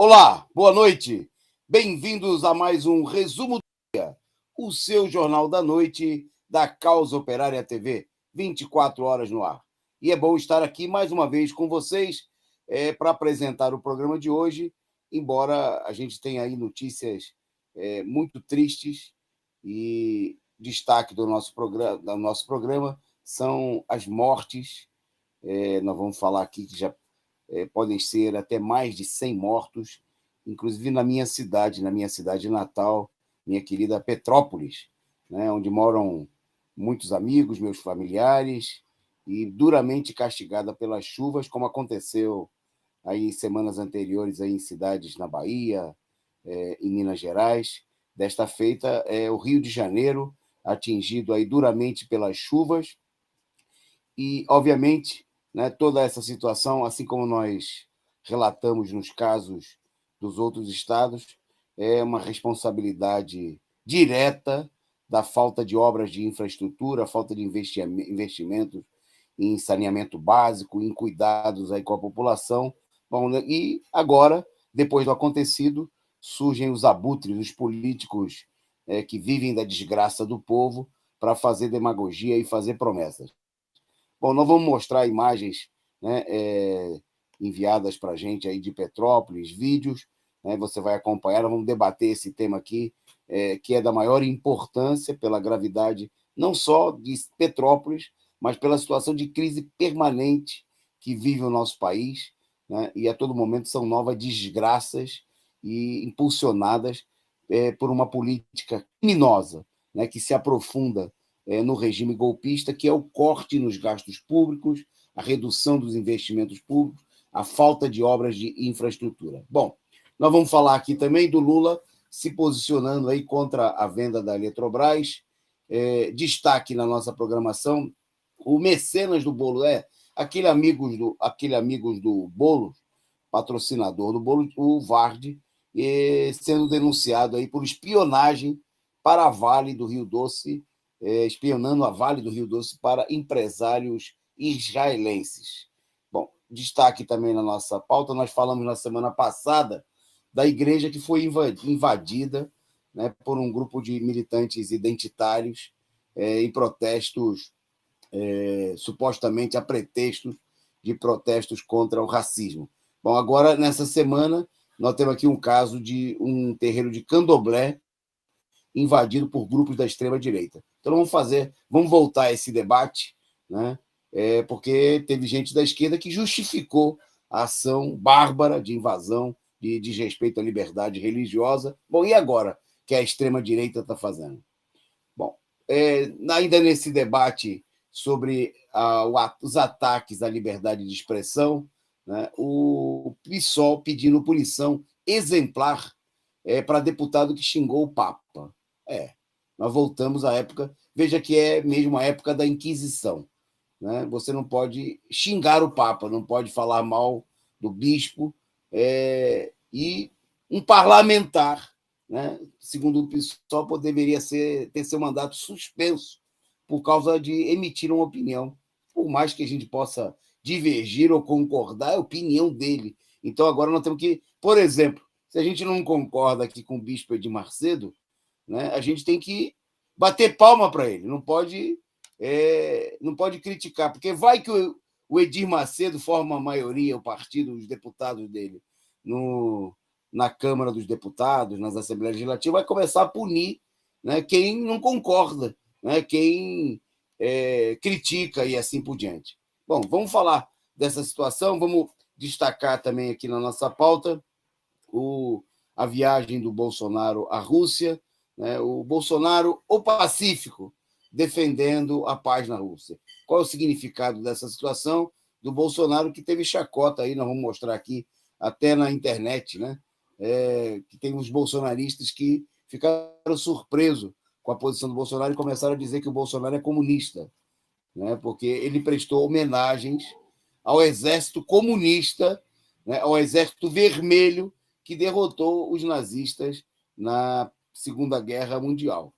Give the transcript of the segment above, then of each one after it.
Olá, boa noite. Bem-vindos a mais um Resumo do Dia, o seu jornal da noite da Causa Operária TV, 24 horas no ar. E é bom estar aqui mais uma vez com vocês para apresentar o programa de hoje, embora a gente tenha aí notícias muito tristes e destaque do nosso programa são as mortes. Nós vamos falar aqui que já podem ser até mais de 100 mortos, inclusive na minha cidade natal, minha querida Petrópolis, né, onde moram muitos amigos, meus familiares, e duramente castigada pelas chuvas, como aconteceu aí em semanas anteriores aí em cidades na Bahia, em Minas Gerais. Desta feita, o Rio de Janeiro, atingido aí duramente pelas chuvas, e, obviamente, né, toda essa situação, assim como nós relatamos nos casos dos outros estados, é uma responsabilidade direta da falta de obras de infraestrutura, falta de investimentos em saneamento básico, em cuidados aí com a população. Bom, e agora, depois do acontecido, surgem os abutres, os políticos que vivem da desgraça do povo para fazer demagogia e fazer promessas. Bom, nós vamos mostrar imagens, né, enviadas para a gente aí de Petrópolis, vídeos, né, você vai acompanhar, nós vamos debater esse tema aqui, que é da maior importância pela gravidade, não só de Petrópolis, mas pela situação de crise permanente que vive o nosso país, né, e a todo momento são novas desgraças e impulsionadas por uma política criminosa, né, que se aprofunda no regime golpista, que é o corte nos gastos públicos, a redução dos investimentos públicos, a falta de obras de infraestrutura. Bom, nós vamos falar aqui também do Lula se posicionando aí contra a venda da Eletrobras. Destaque na nossa programação, o mecenas do Bolo, aquele amigos do Bolo, patrocinador do Bolo, o Vardi, sendo denunciado aí por espionagem para a Vale do Rio Doce, espionando a Vale do Rio Doce para empresários israelenses. Bom, destaque também na nossa pauta, nós falamos na semana passada da igreja que foi invadida, né, por um grupo de militantes identitários em protestos, supostamente a pretexto de protestos contra o racismo. Bom, agora, nessa semana, nós temos aqui um caso de um terreiro de candomblé invadido por grupos da extrema-direita. Então, vamos voltar a esse debate, né? Porque teve gente da esquerda que justificou a ação bárbara de invasão, de desrespeito à liberdade religiosa. Bom, e agora que a extrema-direita está fazendo? Bom, ainda nesse debate sobre os ataques à liberdade de expressão, né, o PSOL pedindo punição exemplar para deputado que xingou o Papa. Nós voltamos à época, veja que é mesmo a época da Inquisição, né? Você não pode xingar o Papa, não pode falar mal do bispo, e um parlamentar, né, segundo o PSOL, deveria ter seu mandato suspenso por causa de emitir uma opinião. Por mais que a gente possa divergir ou concordar, é a opinião dele. Então, agora nós temos que, por exemplo, se a gente não concorda aqui com o bispo Edir Macedo, né, a gente tem que bater palma para ele, não pode criticar, porque vai que o Edir Macedo forma a maioria, o partido, os deputados dele, na Câmara dos Deputados, nas Assembleias Legislativas, vai começar a punir, né, quem não concorda, né, quem critica e assim por diante. Bom, vamos falar dessa situação, vamos destacar também aqui na nossa pauta a viagem do Bolsonaro à Rússia, né, o Bolsonaro, o Pacífico, defendendo a paz na Rússia. Qual é o significado dessa situação do Bolsonaro, que teve chacota aí, nós vamos mostrar aqui, até na internet, né? Que tem uns bolsonaristas que ficaram surpresos com a posição do Bolsonaro e começaram a dizer que o Bolsonaro é comunista, né? Porque ele prestou homenagens ao exército comunista, né? Ao exército vermelho que derrotou os nazistas na Segunda Guerra Mundial.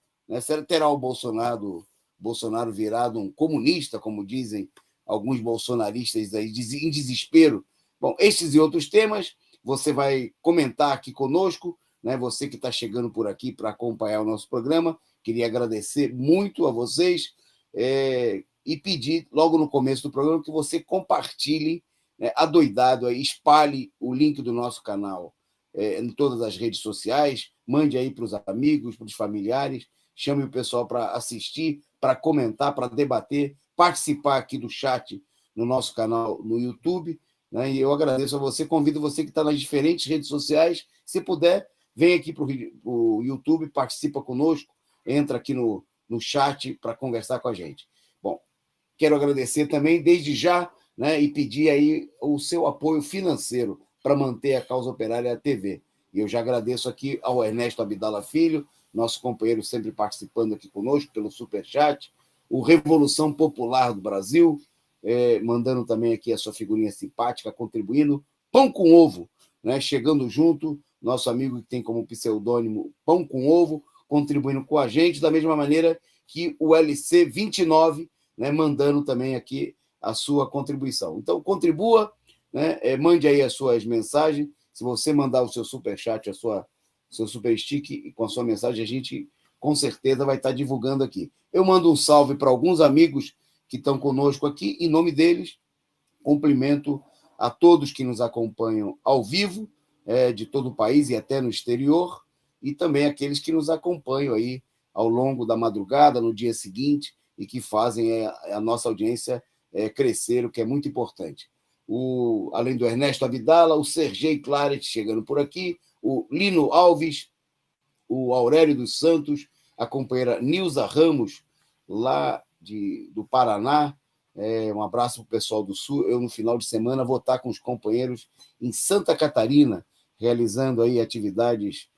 Terá o Bolsonaro virado um comunista, como dizem alguns bolsonaristas aí, em desespero? Bom, estes e outros temas, você vai comentar aqui conosco, né? Você que está chegando por aqui para acompanhar o nosso programa, queria agradecer muito a vocês e pedir, logo no começo do programa, que você compartilhe, né, adoidado, aí, espalhe o link do nosso canal em todas as redes sociais, mande aí para os amigos, para os familiares, chame o pessoal para assistir, para comentar, para debater, participar aqui do chat no nosso canal no YouTube, né? E eu agradeço a você, convido você que está nas diferentes redes sociais, se puder, vem aqui para o YouTube, participa conosco, entra aqui no chat para conversar com a gente. Bom, quero agradecer também, desde já, né, e pedir aí o seu apoio financeiro para manter a Causa Operária TV. E eu já agradeço aqui ao Ernesto Abdala Filho, nosso companheiro sempre participando aqui conosco pelo Superchat, o Revolução Popular do Brasil, mandando também aqui a sua figurinha simpática, contribuindo, Pão com Ovo, né, chegando junto, nosso amigo que tem como pseudônimo Pão com Ovo, contribuindo com a gente, da mesma maneira que o LC29, né, mandando também aqui a sua contribuição. Então, contribua, né, mande aí as suas mensagens. Se você mandar o seu superchat, seu super stick com a sua mensagem, a gente com certeza vai estar divulgando aqui. Eu mando um salve para alguns amigos que estão conosco aqui, em nome deles, cumprimento a todos que nos acompanham ao vivo, de todo o país e até no exterior, e também aqueles que nos acompanham aí ao longo da madrugada, no dia seguinte, e que fazem a nossa audiência crescer, o que é muito importante. Além do Ernesto Abdala, o Sergei Claret chegando por aqui, o Lino Alves, o Aurélio dos Santos, a companheira Nilza Ramos, lá do Paraná. Um abraço para o pessoal do Sul. Eu, no final de semana, vou estar com os companheiros em Santa Catarina, realizando aí atividades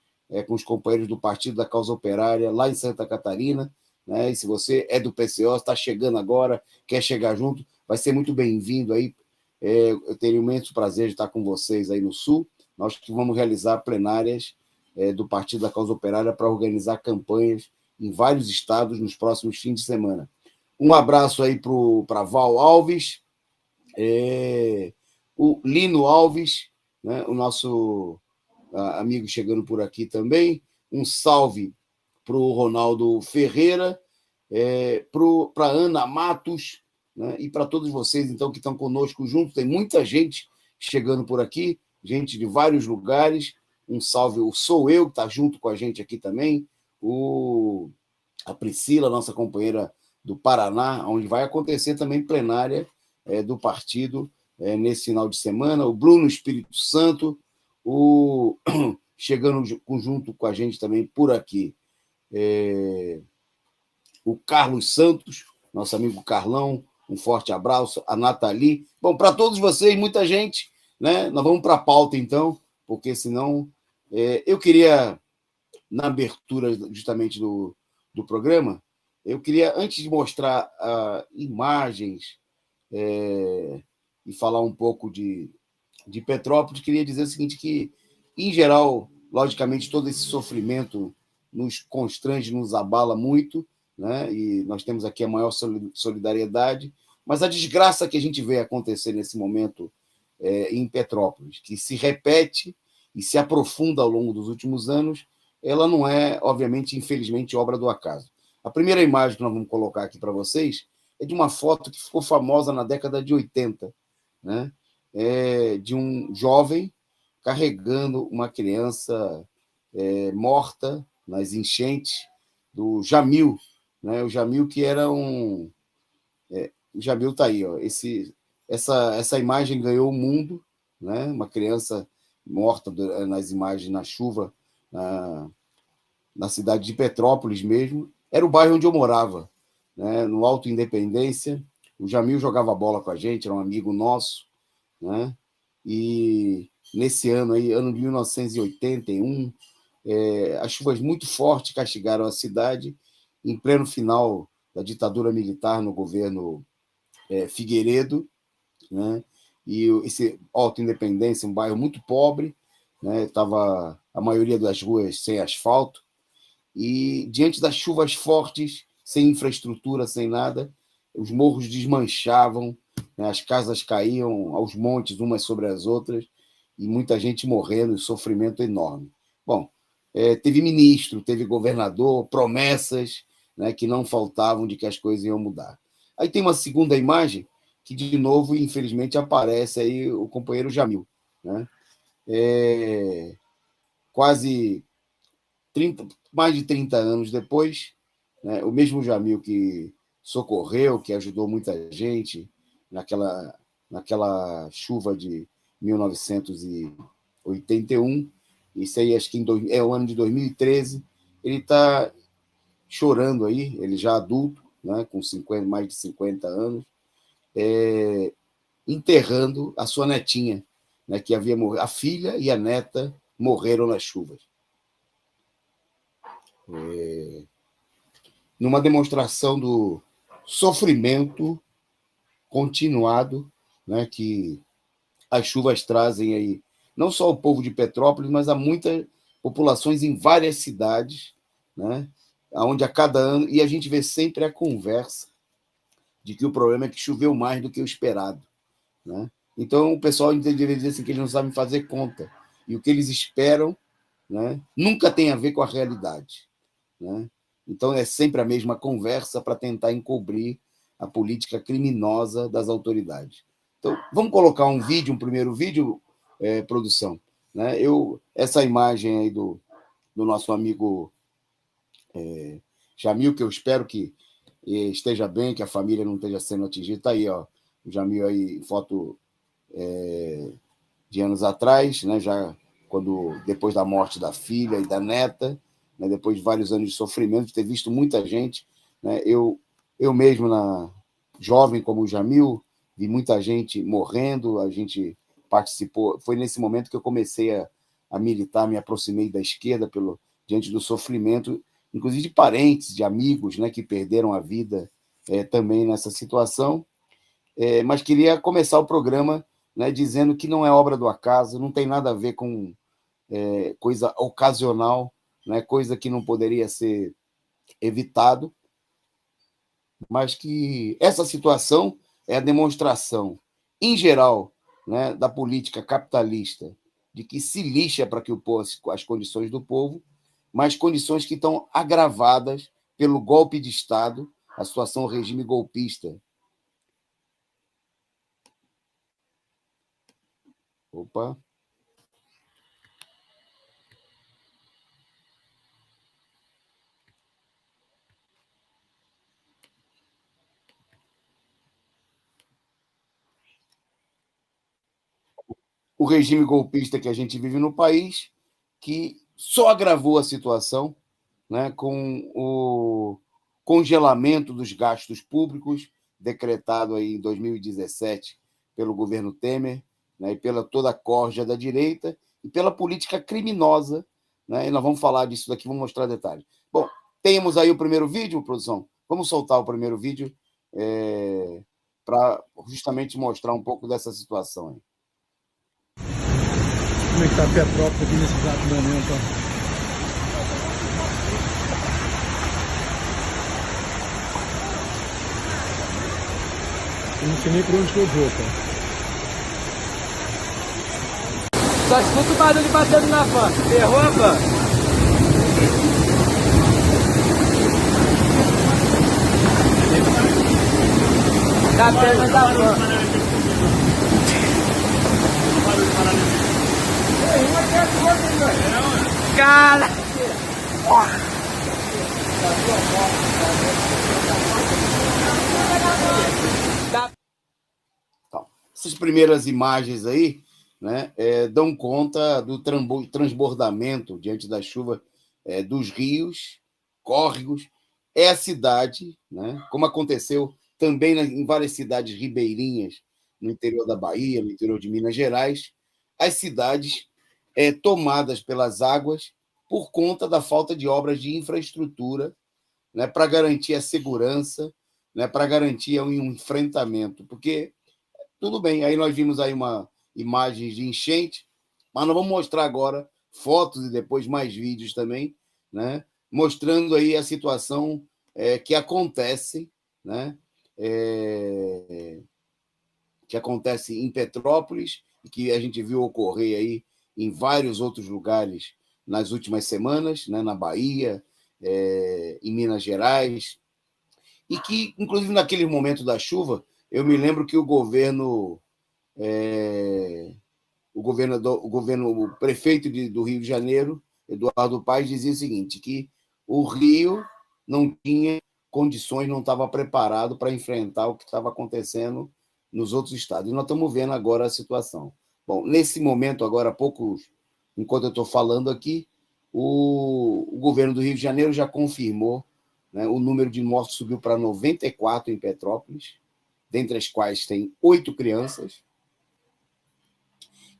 com os companheiros do Partido da Causa Operária, lá em Santa Catarina, né? E se você é do PCO, está chegando agora, quer chegar junto, vai ser muito bem-vindo aí. Eu tenho um imenso prazer de estar com vocês aí no Sul. Nós que vamos realizar plenárias do Partido da Causa Operária para organizar campanhas em vários estados nos próximos fins de semana. Um abraço aí para Val Alves, o Lino Alves, né, o nosso amigo chegando por aqui também. Um salve para o Ronaldo Ferreira, para Ana Matos, né, e para todos vocês então que estão conosco junto. Tem muita gente chegando por aqui, gente de vários lugares. Um salve, Sou Eu, que está junto com a gente aqui também, a Priscila, nossa companheira do Paraná, onde vai acontecer também plenária do partido nesse final de semana, o Bruno Espírito Santo, chegando junto com a gente também por aqui, o Carlos Santos, nosso amigo Carlão, um forte abraço, a Nathalie. Bom, para todos vocês, muita gente, né? Nós vamos para a pauta, então, porque senão... eu queria, na abertura justamente do programa, eu queria, antes de mostrar imagens e falar um pouco de Petrópolis, queria dizer o seguinte, que, em geral, logicamente, todo esse sofrimento nos constrange, nos abala muito, né? E nós temos aqui a maior solidariedade, mas a desgraça que a gente vê acontecer nesse momento em Petrópolis, que se repete e se aprofunda ao longo dos últimos anos, ela não é, obviamente, infelizmente, obra do acaso. A primeira imagem que nós vamos colocar aqui para vocês é de uma foto que ficou famosa na década de 80, né? De um jovem carregando uma criança morta nas enchentes do Jamil, né? O Jamil que era o Jamil está aí, ó. Essa imagem ganhou o mundo, né? Uma criança morta nas imagens na chuva, na cidade de Petrópolis mesmo. Era o bairro onde eu morava, né? No Alto Independência. O Jamil jogava bola com a gente, era um amigo nosso, né? E nesse ano aí, ano de 1981, as chuvas muito fortes castigaram a cidade em pleno final da ditadura militar no governo Figueiredo, né? E esse Alto Independência, um bairro muito pobre, né? Tava a maioria das ruas sem asfalto, e diante das chuvas fortes, sem infraestrutura, sem nada, os morros desmanchavam, né? As casas caíam aos montes, umas sobre as outras, e muita gente morrendo, sofrimento enorme. Bom, teve ministro, teve governador, promessas, né, que não faltavam de que as coisas iam mudar. Aí tem uma segunda imagem que, de novo, infelizmente, aparece aí o companheiro Jamil, né? Quase mais de 30 anos depois, né, o mesmo Jamil que socorreu, que ajudou muita gente naquela chuva de 1981, isso aí acho que é o ano de 2013, ele está chorando aí, ele já adulto, né, com mais de 50 anos, enterrando a sua netinha, né, que havia morrido. A filha e a neta morreram nas chuvas. Numa demonstração do sofrimento continuado, né, que as chuvas trazem aí, não só ao povo de Petrópolis, mas a muitas populações em várias cidades, né, onde a cada ano, e a gente vê sempre a conversa de que o problema é que choveu mais do que o esperado, né? Então o pessoal deveria dizer assim, que eles não sabem fazer conta, e o que eles esperam, né, nunca tem a ver com a realidade, né? Então é sempre a mesma conversa para tentar encobrir a política criminosa das autoridades. Então vamos colocar um primeiro vídeo, produção, né? Essa imagem aí do nosso amigo Jamil, que eu espero que esteja bem, que a família não esteja sendo atingida. Está aí, ó, o Jamil aí, foto de anos atrás, né, já depois da morte da filha e da neta, né, depois de vários anos de sofrimento, de ter visto muita gente, né, eu mesmo, jovem como o Jamil, vi muita gente morrendo, a gente participou, foi nesse momento que eu comecei a militar, me aproximei da esquerda diante do sofrimento, inclusive de parentes, de amigos, né, que perderam a vida também nessa situação, mas queria começar o programa, né, dizendo que não é obra do acaso, não tem nada a ver com coisa ocasional, né, coisa que não poderia ser evitado, mas que essa situação é a demonstração, em geral, né, da política capitalista, de que se lixa para que as condições do povo, mas condições que estão agravadas pelo golpe de Estado, a situação do regime golpista. Opa! O regime golpista que a gente vive no país, que só agravou a situação, né, com o congelamento dos gastos públicos, decretado aí em 2017 pelo governo Temer, né, e pela toda a corja da direita, e pela política criminosa, né, e nós vamos falar disso daqui, vamos mostrar detalhes. Bom, temos aí o primeiro vídeo, produção? Vamos soltar o primeiro vídeo para justamente mostrar um pouco dessa situação aí. Como é que está a Petrópolis aqui nesse exato momento? Eu não sei nem por onde que eu vou, cara. Só escuta o barulho batendo na van. Ferrou a van. Da perna da van. Cara! Então, essas primeiras imagens aí, né, dão conta do transbordamento diante da chuva dos rios, córregos. É a cidade, né, como aconteceu também em várias cidades ribeirinhas no interior da Bahia, no interior de Minas Gerais, as cidades tomadas pelas águas por conta da falta de obras de infraestrutura, né, para garantir a segurança, né, para garantir um enfrentamento. Porque, tudo bem, aí nós vimos aí imagens de enchente, mas nós vamos mostrar agora fotos e depois mais vídeos também, né, mostrando aí a situação que acontece, né, que acontece em Petrópolis e que a gente viu ocorrer aí em vários outros lugares nas últimas semanas, né, na Bahia, em Minas Gerais, e que, inclusive, naquele momento da chuva, eu me lembro que o prefeito do Rio de Janeiro, Eduardo Paes, dizia o seguinte, que o Rio não tinha condições, não estava preparado para enfrentar o que estava acontecendo nos outros estados. E nós estamos vendo agora a situação. Bom, nesse momento, agora há poucos, enquanto eu estou falando aqui, o governo do Rio de Janeiro já confirmou, né, o número de mortos subiu para 94 em Petrópolis, dentre as quais tem 8 crianças.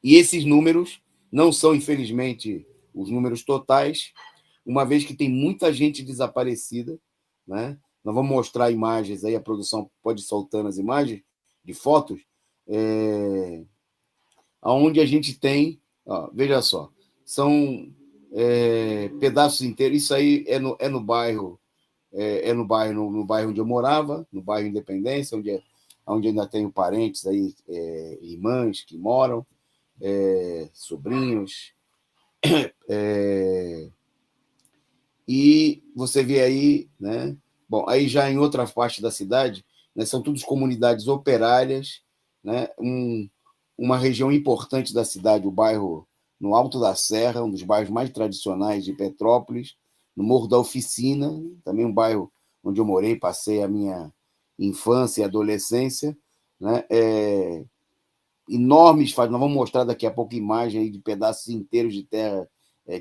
E esses números não são, infelizmente, os números totais, uma vez que tem muita gente desaparecida, né? Nós vamos mostrar imagens aí, a produção pode ir soltando as imagens de fotos, onde a gente tem, ó, veja só, são pedaços inteiros. Isso aí é no bairro, no bairro onde eu morava, no bairro Independência, onde ainda tenho parentes aí, irmãs que moram, sobrinhos, e você vê aí, né? Bom, aí já em outra parte da cidade, né, são todas comunidades operárias, né? Uma região importante da cidade, o bairro no Alto da Serra, um dos bairros mais tradicionais de Petrópolis, no Morro da Oficina, também um bairro onde eu morei, passei a minha infância e adolescência, né? Enormes, nós vamos mostrar daqui a pouco imagem aí de pedaços inteiros de terra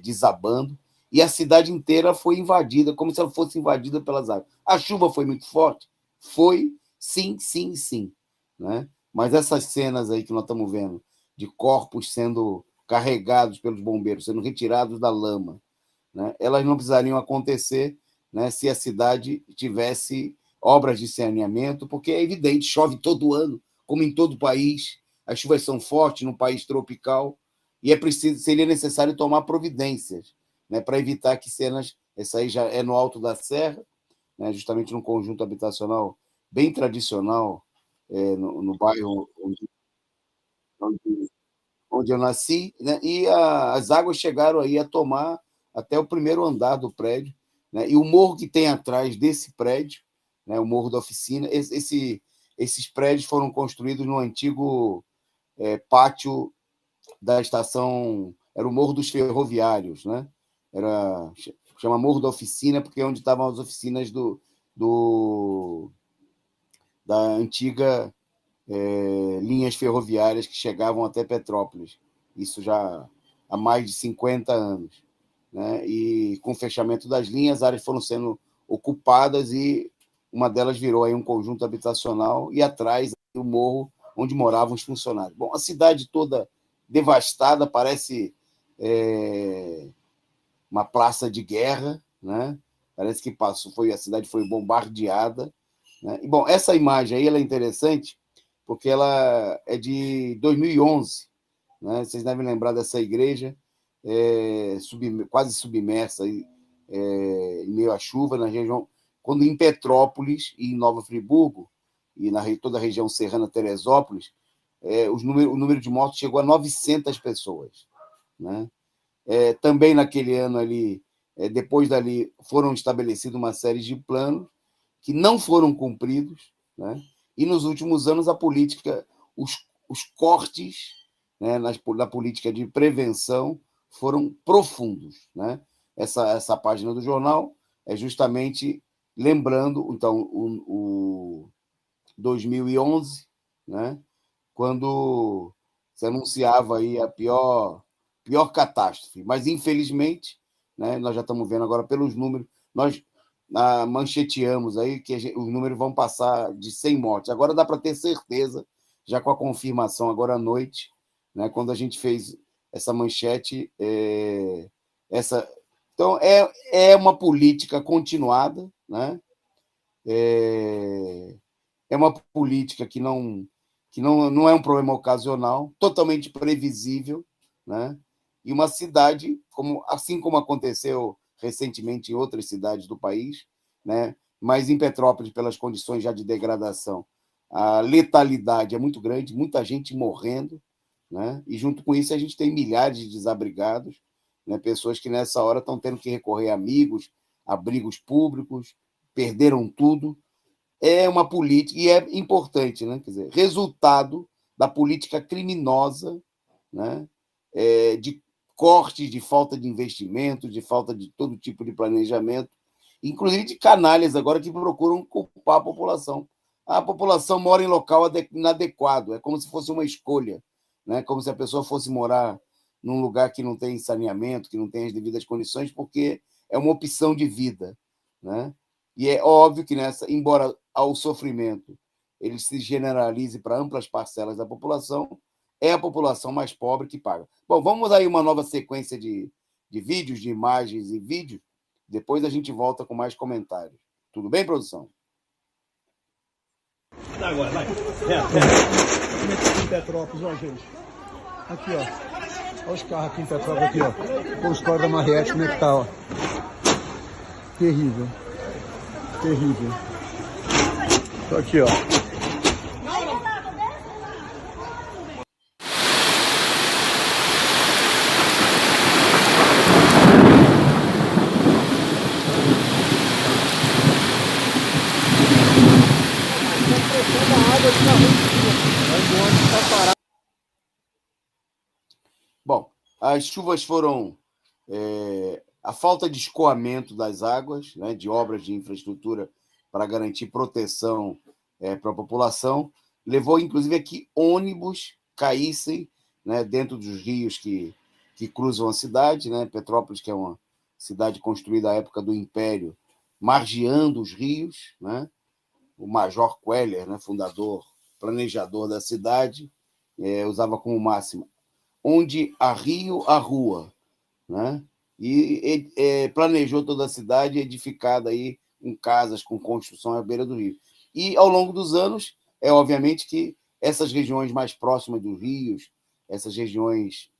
desabando, e a cidade inteira foi invadida, como se ela fosse invadida pelas águas. A chuva foi muito forte? Foi, sim, sim, sim. Né? Mas essas cenas aí que nós estamos vendo, de corpos sendo carregados pelos bombeiros, sendo retirados da lama, né? Elas não precisariam acontecer, né, se a cidade tivesse obras de saneamento, porque é evidente, chove todo ano, como em todo o país, as chuvas são fortes no país tropical, e seria necessário tomar providências, né, para evitar que cenas, essa aí já é no Alto da Serra, né, justamente num conjunto habitacional bem tradicional, no bairro onde eu nasci, né, e as águas chegaram aí a tomar até o primeiro andar do prédio, né, e o morro que tem atrás desse prédio, né, o Morro da Oficina, esses prédios foram construídos no antigo pátio da estação, era o Morro dos Ferroviários, né? Chama Morro da Oficina, porque é onde estavam as oficinas da antiga linhas ferroviárias que chegavam até Petrópolis. Isso já há mais de 50 anos. Né? E com o fechamento das linhas, as áreas foram sendo ocupadas e uma delas virou aí um conjunto habitacional e atrás o morro onde moravam os funcionários. Bom, a cidade toda devastada, parece uma praça de guerra, né? Parece que a cidade foi bombardeada. Né? E, bom, essa imagem aí ela é interessante porque ela é de 2011. Né? Vocês devem lembrar dessa igreja quase submersa aí, em meio à chuva, na região, quando em Petrópolis e em Nova Friburgo, e toda a região serrana Teresópolis, o número de mortos chegou a 900 pessoas. Né? Também naquele ano ali, depois dali, foram estabelecidos uma série de planos que não foram cumpridos, né? E nos últimos anos a política, os cortes, né, na política de prevenção foram profundos. Né? Essa página do jornal é justamente lembrando então o 2011, né, quando se anunciava aí a pior catástrofe. Mas, infelizmente, né, nós já estamos vendo agora pelos números, nós mancheteamos aí que os números vão passar de 100 mortes. Agora dá para ter certeza, já com a confirmação agora à noite, né, quando a gente fez essa manchete, então é uma política continuada, né? É uma política que não é um problema ocasional, totalmente previsível, né? E uma cidade, assim como aconteceu recentemente em outras cidades do país, né? Mas em Petrópolis, pelas condições já de degradação, a letalidade é muito grande, muita gente morrendo, né? E junto com isso a gente tem milhares de desabrigados, né? Pessoas que nessa hora estão tendo que recorrer a amigos, abrigos públicos, perderam tudo. É uma política, e é importante, né? Quer dizer, resultado da política criminosa, né? De cortes, de falta de investimento, de falta de todo tipo de planejamento, inclusive de canalhas agora que procuram culpar a população. A população mora em local inadequado, é como se fosse uma escolha, né? Como se a pessoa fosse morar num lugar que não tem saneamento, que não tem as devidas condições, porque é uma opção de vida, né? E é óbvio que embora ao sofrimento ele se generalize para amplas parcelas da população, é a população mais pobre que paga. Bom, vamos aí uma nova sequência de vídeos, de imagens e vídeos. Depois a gente volta com mais comentários. Tudo bem, produção? Agora, vai. Como é que tá em Petrópolis, ó, gente? Aqui, ó. Olha os carros aqui em Petrópolis, aqui, ó. Com os carros da Marriott, como é que tá, ó. Terrível. Terrível. Tô aqui, ó. Bom, as chuvas foram a falta de escoamento das águas, né, de obras de infraestrutura para garantir proteção para a população, levou inclusive a que ônibus caíssem, né, dentro dos rios que cruzam a cidade, né? Petrópolis, que é uma cidade construída à época do Império, margeando os rios, né? O Major Queller, né, fundador, planejador da cidade, usava como máxima: onde há rio, há rua, né? E planejou toda a cidade edificada aí com casas, com construção à beira do rio. E, ao longo dos anos, obviamente que essas regiões mais próximas dos rios, essas regiões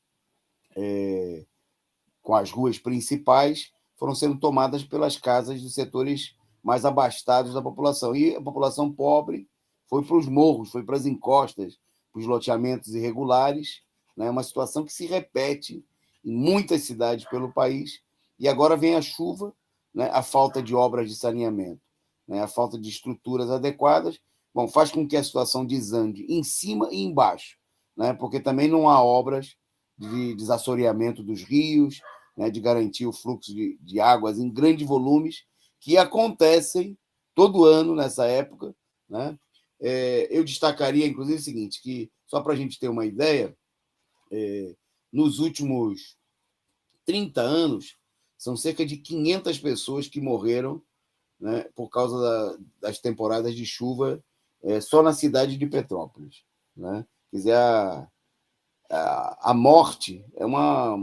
com as ruas principais, foram sendo tomadas pelas casas dos setores mais abastados da população. E a população pobre foi para os morros, foi para as encostas, para os loteamentos irregulares, né? Uma situação que se repete em muitas cidades pelo país. E agora vem a chuva, né? A falta de obras de saneamento, né? A falta de estruturas adequadas, bom, faz com que a situação desande em cima e embaixo, né? Porque também não há obras de desassoreamento dos rios, né? De garantir o fluxo de águas em grandes volumes, que acontecem todo ano nessa época, né? Eu destacaria, inclusive, o seguinte, que, só para a gente ter uma ideia, nos últimos 30 anos, são cerca de 500 pessoas que morreram, né, por causa das temporadas de chuva, só na cidade de Petrópolis, né? Quer dizer, a morte é uma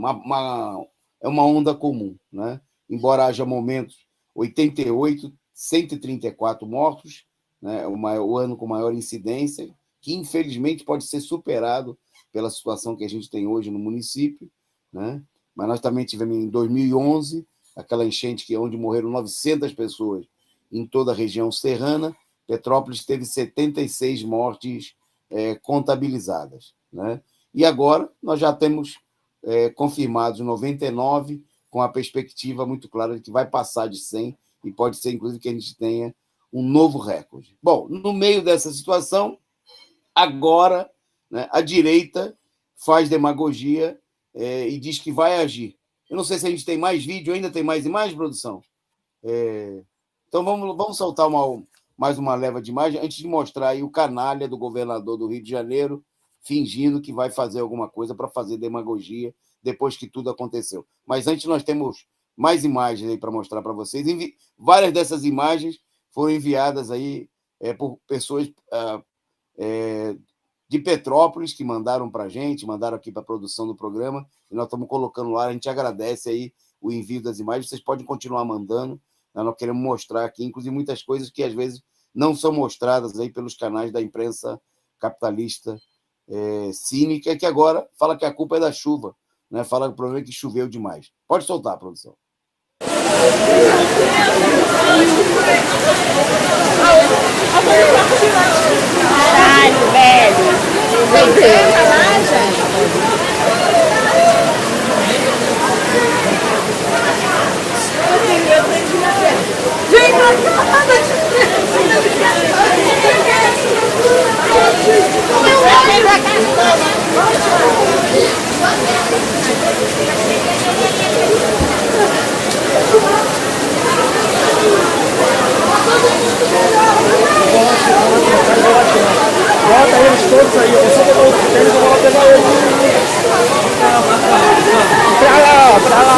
onda comum, né? Embora haja momentos, 88, 134 mortos, né? O ano com maior incidência, que infelizmente pode ser superado pela situação que a gente tem hoje no município, né? Mas nós também tivemos em 2011 aquela enchente onde morreram 900 pessoas em toda a região serrana. Petrópolis teve 76 mortes contabilizadas, né? E agora nós já temos confirmados 99, com a perspectiva muito clara de que vai passar de 100 e pode ser, inclusive, que a gente tenha um novo recorde. Bom, no meio dessa situação, agora, né, a direita faz demagogia e diz que vai agir. Eu não sei se a gente tem mais vídeo, ainda tem mais imagens, produção? Então vamos soltar mais uma leva de imagem antes de mostrar aí o canalha do governador do Rio de Janeiro fingindo que vai fazer alguma coisa para fazer demagogia depois que tudo aconteceu. Mas antes nós temos mais imagens aí para mostrar para vocês. Várias dessas imagens foram enviadas aí por pessoas de Petrópolis que mandaram para a gente, mandaram aqui para a produção do programa, e nós estamos colocando lá. A gente agradece aí o envio das imagens. Vocês podem continuar mandando. Nós queremos mostrar aqui, inclusive, muitas coisas que às vezes não são mostradas aí pelos canais da imprensa capitalista cínica, que agora fala que a culpa é da chuva, né? Fala que o problema é que choveu demais. Pode soltar, produção. Caralho, velho. Tem treva lá, gente. todos aí, eu vou só pegar os tênis, eu vou lá pegar ele. Pra lá, pra lá.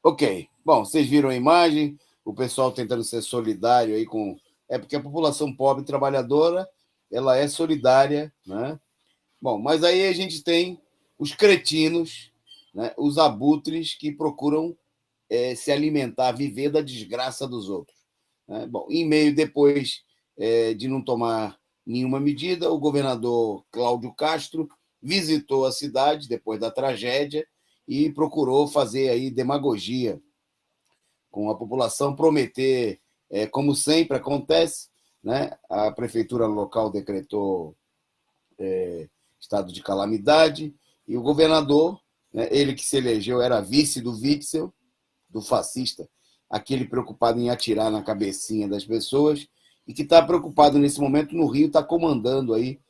Ok, bom, vocês viram a imagem, o pessoal tentando ser solidário aí com... É porque a população pobre e trabalhadora, ela é solidária, né? Bom, mas aí a gente tem os cretinos, né? Os abutres que procuram se alimentar, viver da desgraça dos outros, né? Bom, em meio depois de não tomar nenhuma medida, o governador Cláudio Castro visitou a cidade depois da tragédia e procurou fazer aí demagogia com a população, prometer, como sempre acontece, né? A prefeitura local decretou estado de calamidade e o governador, né, ele que se elegeu, era vice do Witzel, do fascista, aquele preocupado em atirar na cabecinha das pessoas e que está preocupado nesse momento no Rio, está comandando aí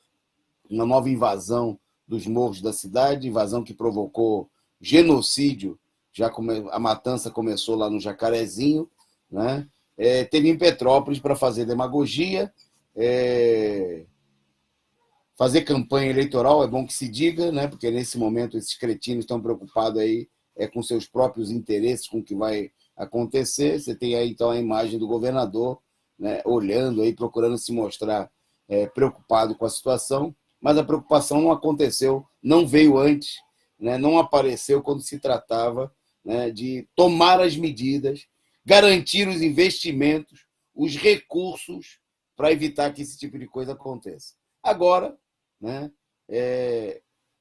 uma nova invasão dos morros da cidade, invasão que provocou genocídio, a matança começou lá no Jacarezinho, né? Teve em Petrópolis para fazer demagogia, fazer campanha eleitoral, é bom que se diga, né? Porque nesse momento esses cretinos estão preocupados aí com seus próprios interesses, com o que vai acontecer. Você tem aí então a imagem do governador, né, olhando aí, procurando se mostrar preocupado com a situação, mas a preocupação não aconteceu, não veio antes, né, não apareceu quando se tratava, né, de tomar as medidas, garantir os investimentos, os recursos para evitar que esse tipo de coisa aconteça. Agora, né,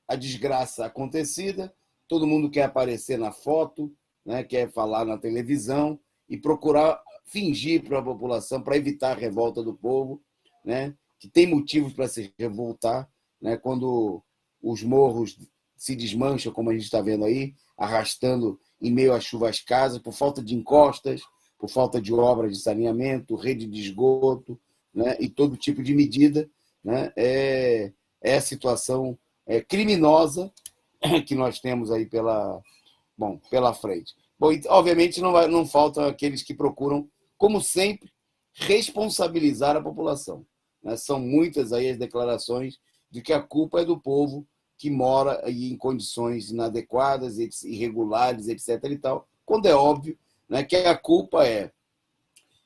a desgraça acontecida, todo mundo quer aparecer na foto, né, quer falar na televisão e procurar fingir para a população, para evitar a revolta do povo, né, que tem motivos para se revoltar, né, quando os morros se desmancham, como a gente está vendo aí, arrastando em meio às chuvas casas, por falta de encostas, por falta de obras de saneamento, rede de esgoto, né, e todo tipo de medida, né, a situação criminosa que nós temos aí pela frente. Bom, e, obviamente não faltam aqueles que procuram, como sempre, responsabilizar a população, né? São muitas aí as declarações de que a culpa é do povo que mora aí em condições inadequadas, irregulares, etc. e tal, quando é óbvio, né, que a culpa é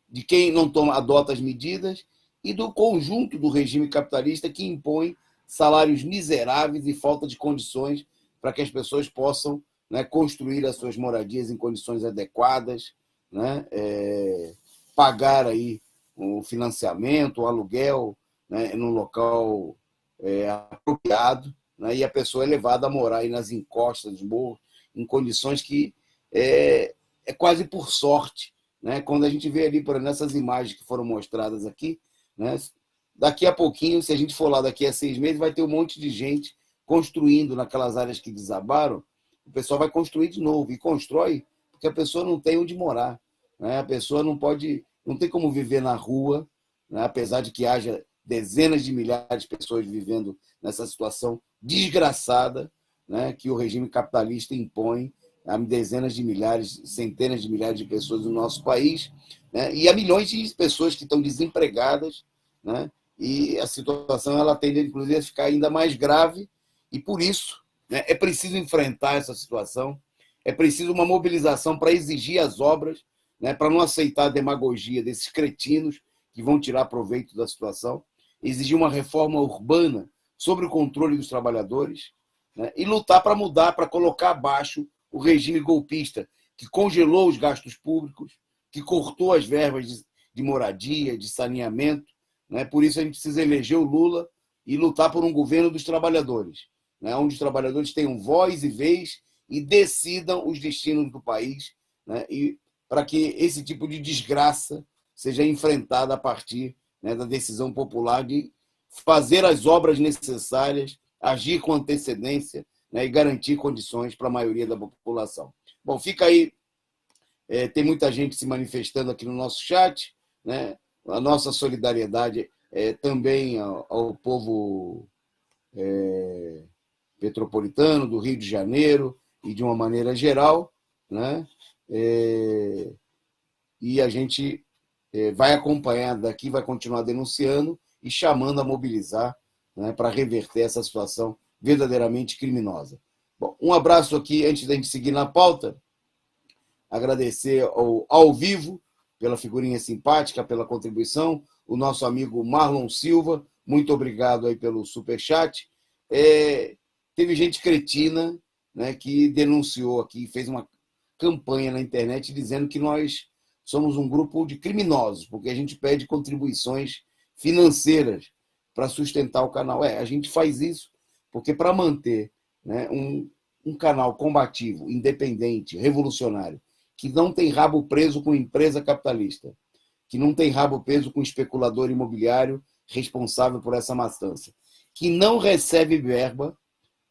de quem não adota as medidas e do conjunto do regime capitalista que impõe salários miseráveis e falta de condições para que as pessoas possam, né, construir as suas moradias em condições adequadas, né, pagar aí um financiamento, um aluguel, né, num local apropriado, né, e a pessoa é levada a morar aí nas encostas dos morros, em condições que é quase por sorte, né? Quando a gente vê ali, por exemplo, nessas imagens que foram mostradas aqui, né, daqui a pouquinho, se a gente for lá daqui a 6 meses, vai ter um monte de gente construindo naquelas áreas que desabaram, o pessoal vai construir de novo, e constrói porque a pessoa não tem onde morar, né? A pessoa não tem como viver na rua, né? Apesar de que haja dezenas de milhares de pessoas vivendo nessa situação desgraçada, né, que o regime capitalista impõe a dezenas de milhares, centenas de milhares de pessoas no nosso país, né, e a milhões de pessoas que estão desempregadas, né, e a situação ela tende, inclusive, a ficar ainda mais grave, e por isso, né, é preciso enfrentar essa situação, é preciso uma mobilização para exigir as obras, né, para não aceitar a demagogia desses cretinos que vão tirar proveito da situação, exigir uma reforma urbana sobre o controle dos trabalhadores, né, e lutar para mudar, para colocar abaixo o regime golpista, que congelou os gastos públicos, que cortou as verbas de moradia, de saneamento, né? Por isso a gente precisa eleger o Lula e lutar por um governo dos trabalhadores, né? Onde os trabalhadores tenham voz e vez e decidam os destinos do país, né? E para que esse tipo de desgraça seja enfrentada a partir, né, da decisão popular de fazer as obras necessárias, agir com antecedência, né, e garantir condições para a maioria da população. Bom, fica aí, tem muita gente se manifestando aqui no nosso chat, né? A nossa solidariedade também ao povo petropolitano, do Rio de Janeiro, e de uma maneira geral, né? E a gente vai acompanhar daqui, vai continuar denunciando e chamando a mobilizar, né, para reverter essa situação verdadeiramente criminosa. Bom, um abraço aqui, antes da gente seguir na pauta, agradecer ao vivo pela figurinha simpática, pela contribuição, o nosso amigo Marlon Silva, muito obrigado aí pelo superchat. Teve gente cretina, né, que denunciou aqui, fez uma campanha na internet dizendo que nós somos um grupo de criminosos, porque a gente pede contribuições financeiras para sustentar o canal. A gente faz isso porque para manter, né, um canal combativo, independente, revolucionário, que não tem rabo preso com empresa capitalista, que não tem rabo preso com especulador imobiliário responsável por essa matança, que não recebe verba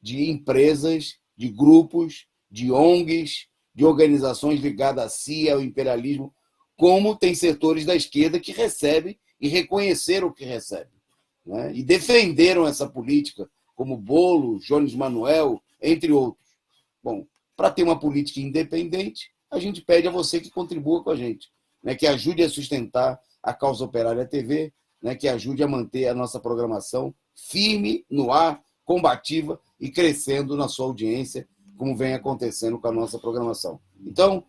de empresas, de grupos, de ONGs, de organizações ligadas à CIA, ao imperialismo, como tem setores da esquerda que recebem e reconheceram o que recebem, né? E defenderam essa política, como Bolo, Jones Manuel, entre outros. Bom, para ter uma política independente, a gente pede a você que contribua com a gente, né, que ajude a sustentar a Causa Operária TV, né, que ajude a manter a nossa programação firme no ar, combativa e crescendo na sua audiência, como vem acontecendo com a nossa programação. Então,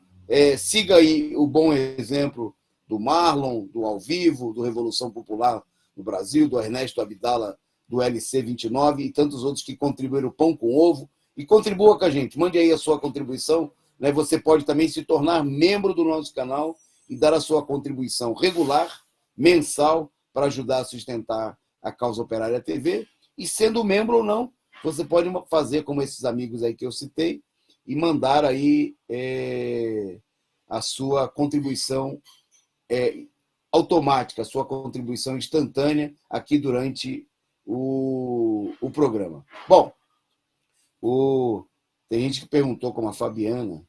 siga aí o bom exemplo do Marlon, do Ao Vivo, do Revolução Popular no Brasil, do Ernesto Abdala, do LC29 e tantos outros que contribuíram pão com ovo. E contribua com a gente, mande aí a sua contribuição, né? Você pode também se tornar membro do nosso canal e dar a sua contribuição regular, mensal, para ajudar a sustentar a Causa Operária TV. E sendo membro ou não, você pode fazer como esses amigos aí que eu citei e mandar aí a sua contribuição automática, a sua contribuição instantânea aqui durante o programa. Bom, tem gente que perguntou, como a Fabiana,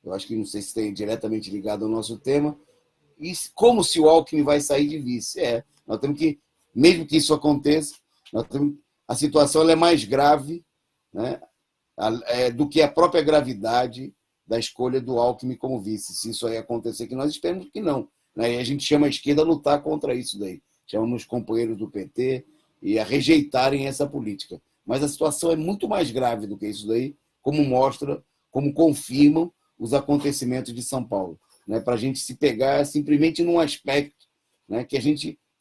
eu acho que não sei se tem diretamente ligado ao nosso tema, e como se o Alckmin vai sair de vice. Nós temos que, mesmo que isso aconteça, a situação ela é mais grave, né, do que a própria gravidade da escolha do Alckmin como vice. Se isso aí acontecer, que nós esperamos que não, né? E a gente chama a esquerda a lutar contra isso daí. Chamamos os companheiros do PT e a rejeitarem essa política. Mas a situação é muito mais grave do que isso daí, como mostra, como confirmam os acontecimentos de São Paulo, né? Para a gente se pegar simplesmente num aspecto, né,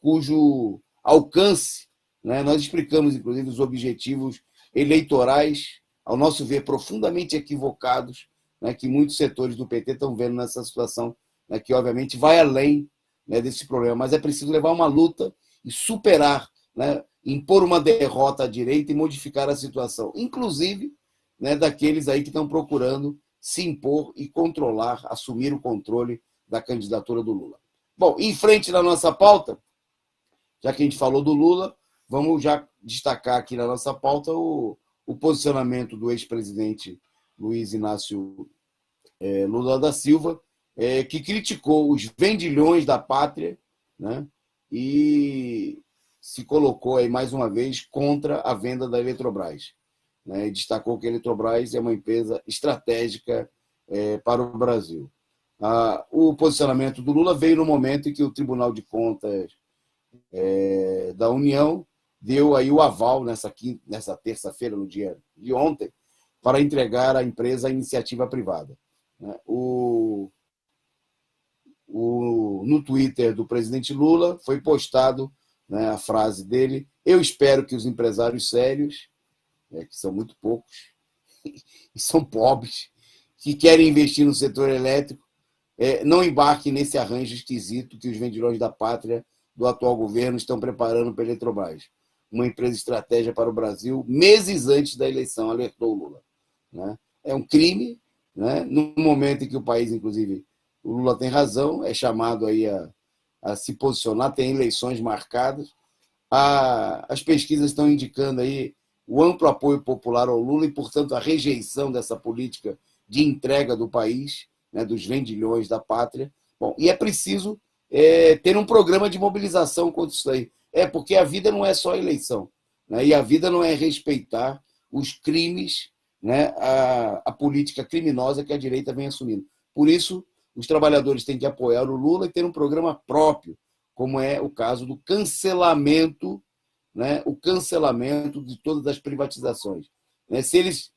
cujo alcance, né, nós explicamos, inclusive, os objetivos eleitorais, ao nosso ver, profundamente equivocados, né, que muitos setores do PT estão vendo nessa situação, né, que, obviamente, vai além, né, desse problema. Mas é preciso levar uma luta e superar, né, impor uma derrota à direita e modificar a situação, inclusive, né, daqueles aí que estão procurando se impor e controlar, assumir o controle da candidatura do Lula. Bom, em frente da nossa pauta, já que a gente falou do Lula, vamos já destacar aqui na nossa pauta o posicionamento do ex-presidente Luiz Inácio Lula da Silva, que criticou os vendilhões da pátria, né, e se colocou aí mais uma vez contra a venda da Eletrobras, né, e destacou que a Eletrobras é uma empresa estratégica para o Brasil. O posicionamento do Lula veio no momento em que o Tribunal de Contas da União deu aí o aval nessa terça-feira, no dia de ontem, para entregar a empresa à iniciativa privada. No Twitter do presidente Lula foi postado, né, a frase dele: eu espero que os empresários sérios, que são muito poucos, e são pobres, que querem investir no setor elétrico, não embarquem nesse arranjo esquisito que os vendilhões da pátria do atual governo estão preparando para a Eletrobras, uma empresa estratégica para o Brasil, meses antes da eleição, alertou o Lula. Né? É um crime, né? No momento em que o país, inclusive, o Lula tem razão, é chamado aí a se posicionar, tem eleições marcadas. As pesquisas estão indicando aí o amplo apoio popular ao Lula e, portanto, a rejeição dessa política de entrega do país, né, dos vendilhões da pátria. Bom, e é preciso ter um programa de mobilização contra isso aí. Porque a vida não é só eleição, né, e a vida não é respeitar os crimes, né, a política criminosa que a direita vem assumindo. Por isso, os trabalhadores têm que apoiar o Lula e ter um programa próprio, como é o caso do cancelamento, né, o cancelamento de todas as privatizações. Se eles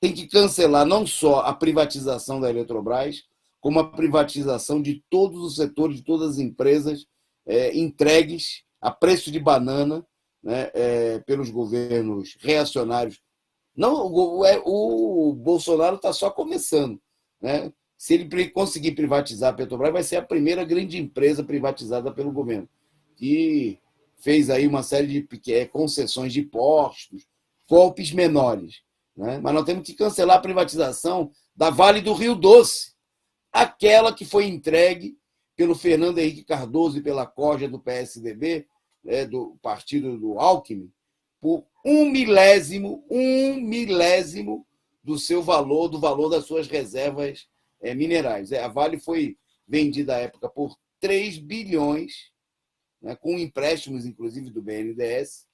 têm que cancelar não só a privatização da Eletrobras, como a privatização de todos os setores, de todas as empresas entregues a preço de banana, né, pelos governos reacionários. Não, o Bolsonaro está só começando, né? Se ele conseguir privatizar a Petrobras, vai ser a primeira grande empresa privatizada pelo governo, que fez aí uma série de concessões de postos, golpes menores, né? Mas nós temos que cancelar a privatização da Vale do Rio Doce, aquela que foi entregue pelo Fernando Henrique Cardoso e pela corja do PSDB, do partido do Alckmin, por um milésimo do seu valor, do valor das suas reservas minerais. A Vale foi vendida à época por 3 bilhões, né, com empréstimos, inclusive, do BNDES,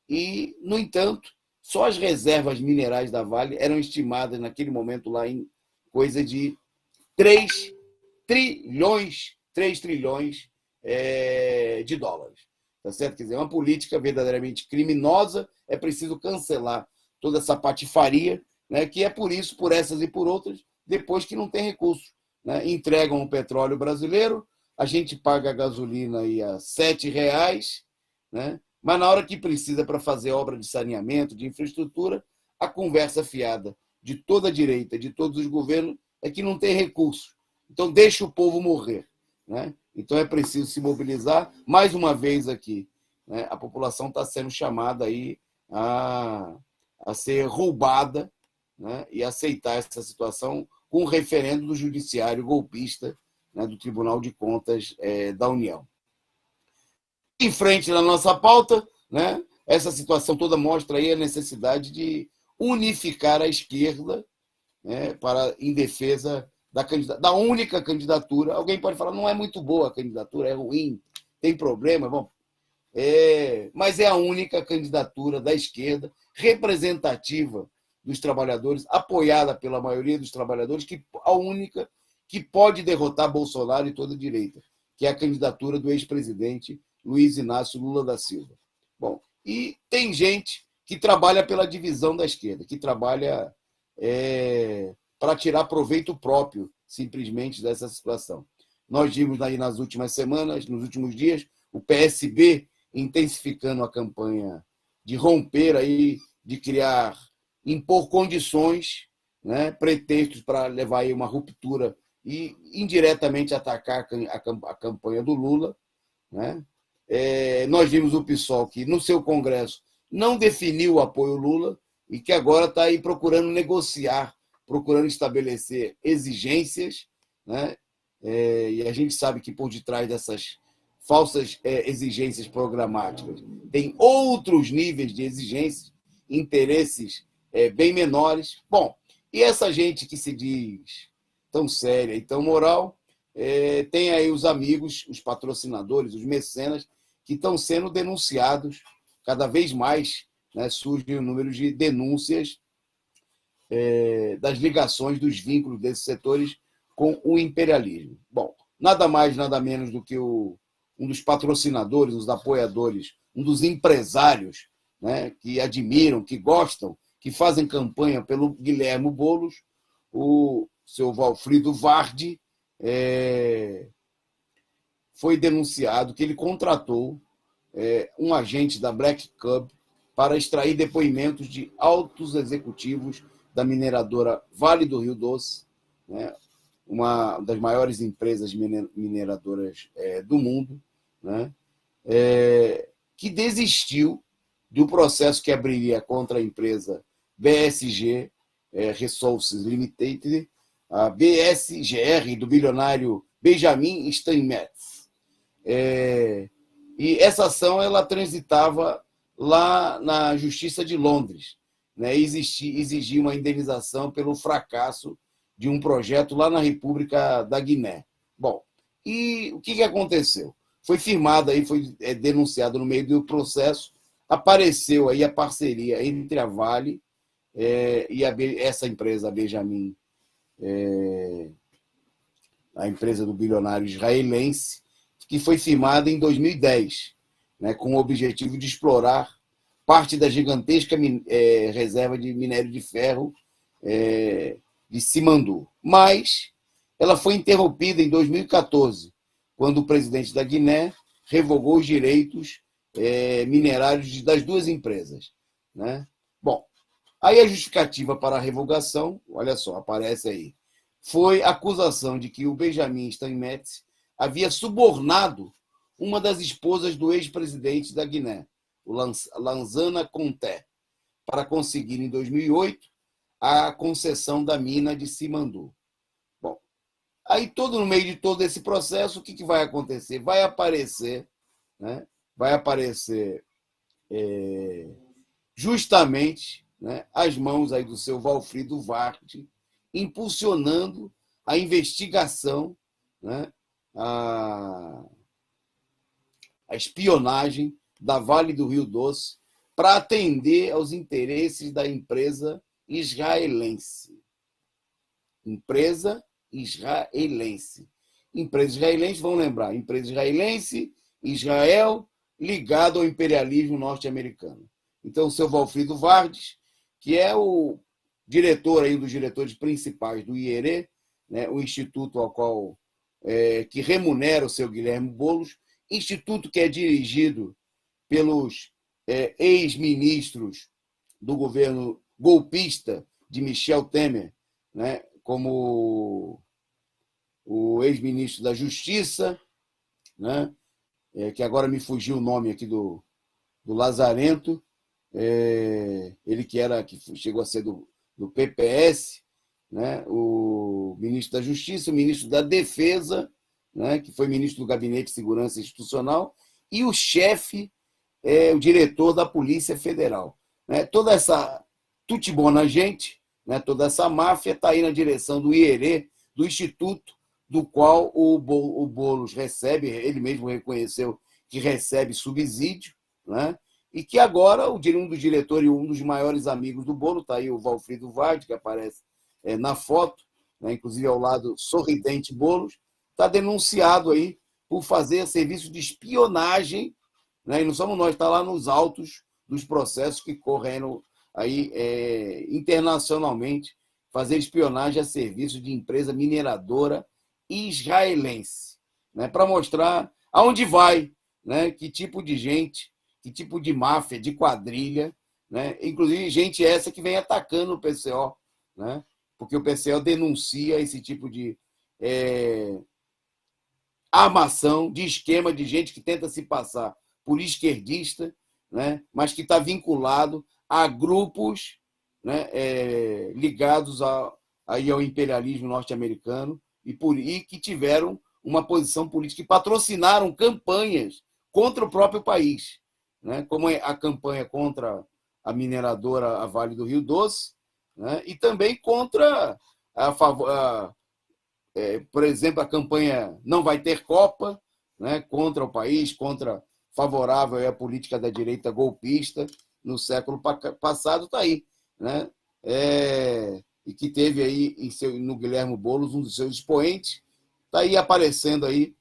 e, no entanto, só as reservas minerais da Vale eram estimadas, naquele momento, lá em coisa de 3 trilhões de dólares. Tá certo? Quer dizer, é uma política verdadeiramente criminosa, é preciso cancelar toda essa patifaria, né, que é por isso, por essas e por outras, depois que não tem recurso, né, entregam o petróleo brasileiro, a gente paga a gasolina aí a R$ 7,00, né, mas na hora que precisa para fazer obra de saneamento, de infraestrutura, a conversa fiada de toda a direita, de todos os governos, é que não tem recurso. Então, deixa o povo morrer, né? Então, é preciso se mobilizar. Mais uma vez aqui, né, a população está sendo chamada aí a ser roubada, né, e aceitar essa situação com o referendo do judiciário golpista, né, do Tribunal de Contas da União. Em frente na nossa pauta, né, essa situação toda mostra aí a necessidade de unificar a esquerda, né, em defesa da única candidatura. Alguém pode falar, não é muito boa a candidatura, é ruim, tem problema. Bom, mas é a única candidatura da esquerda representativa dos trabalhadores, apoiada pela maioria dos trabalhadores, a única que pode derrotar Bolsonaro e toda a direita, que é a candidatura do ex-presidente Luiz Inácio Lula da Silva. Bom, e tem gente que trabalha pela divisão da esquerda, que trabalha para tirar proveito próprio, simplesmente, dessa situação. Nós vimos aí nas últimas semanas, nos últimos dias, o PSB intensificando a campanha de romper aí, de impor condições, né, pretextos para levar aí uma ruptura e indiretamente atacar a campanha do Lula, né? Nós vimos o PSOL que, no seu congresso, não definiu o apoio ao Lula e que agora está aí procurando negociar, procurando estabelecer exigências, né? E a gente sabe que por detrás dessas falsas exigências programáticas tem outros níveis de exigências, interesses bem menores. Bom, e essa gente que se diz tão séria e tão moral, tem aí os amigos, os patrocinadores, os mecenas, que estão sendo denunciados cada vez mais, né? Surgem o número de denúncias das ligações, dos vínculos desses setores com o imperialismo. Bom, nada mais, nada menos do que um dos patrocinadores, um dos apoiadores, um dos empresários, né, que admiram, que gostam, que fazem campanha pelo Guilherme Boulos, o seu Valfrido Vardi, foi denunciado que ele contratou um agente da Black Cub para extrair depoimentos de altos executivos da mineradora Vale do Rio Doce, né, uma das maiores empresas mineradoras do mundo, né, que desistiu do processo que abriria contra a empresa BSG Resources Limited, a BSGR do bilionário Benjamin Steinmetz. E essa ação ela transitava lá na Justiça de Londres, né, exigia uma indenização pelo fracasso de um projeto lá na República da Guiné. Bom, e o que aconteceu? Foi firmado aí, foi denunciado no meio do processo, apareceu aí a parceria entre a Vale e essa empresa, a Benjamin, a empresa do bilionário israelense, que foi firmada em 2010, né, com o objetivo de explorar parte da gigantesca reserva de minério de ferro de Simandu. Mas ela foi interrompida em 2014, quando o presidente da Guiné revogou os direitos minerários das duas empresas, né? Bom, aí a justificativa para a revogação, olha só, aparece aí, foi a acusação de que o Benjamin Steinmetz havia subornado uma das esposas do ex-presidente da Guiné, o Lansana Conté, para conseguir, em 2008, a concessão da mina de Simandu. Bom, aí no meio de todo esse processo, o que vai acontecer? Vai aparecer, né, justamente, né, as mãos aí do seu Valfrido Vardi, impulsionando a investigação, né, a espionagem da Vale do Rio Doce para atender aos interesses da empresa israelense. Empresa israelense. Empresa israelense, vamos lembrar, empresa israelense, Israel, ligado ao imperialismo norte-americano. Então, o seu Valfrido Vardi, que é o diretor, aí, um dos diretores principais do IERE, né, o instituto ao qual que remunera o seu Guilherme Boulos, instituto que é dirigido pelos ex-ministros do governo golpista de Michel Temer, né, como o ex-ministro da Justiça, né, que agora me fugiu o nome aqui do Lazarento, ele que chegou a ser do PPS, né, o ministro da Justiça, o ministro da Defesa, né, que foi ministro do Gabinete de Segurança Institucional, e o chefe, o diretor da Polícia Federal. Né? Toda essa tutibona gente, né, toda essa máfia está aí na direção do IERE, do instituto do qual o Boulos recebe, ele mesmo reconheceu que recebe subsídio, né? E que agora um dos diretores e um dos maiores amigos do Boulos, está aí o Valfrido Vardi, que aparece na foto, né, inclusive ao lado sorridente Boulos, está denunciado aí por fazer serviço de espionagem, né, e não somos nós, está lá nos autos dos processos que correram aí internacionalmente, fazer espionagem a serviço de empresa mineradora israelense, né, para mostrar aonde vai, né, que tipo de gente, que tipo de máfia, de quadrilha, né, inclusive gente essa que vem atacando o PCO, né, porque o PCO denuncia esse tipo de armação, de esquema de gente que tenta se passar por esquerdista, né, mas que está vinculado a grupos, né, ligados aí ao imperialismo norte-americano e que tiveram uma posição política, que patrocinaram campanhas contra o próprio país, né, como a campanha contra a mineradora a Vale do Rio Doce, né, e também contra, por exemplo, a campanha Não Vai Ter Copa, né, contra o país, favorável à política da direita golpista no século passado, está aí, né? E que teve aí no Guilherme Boulos um dos seus expoentes, está aí aparecendo aí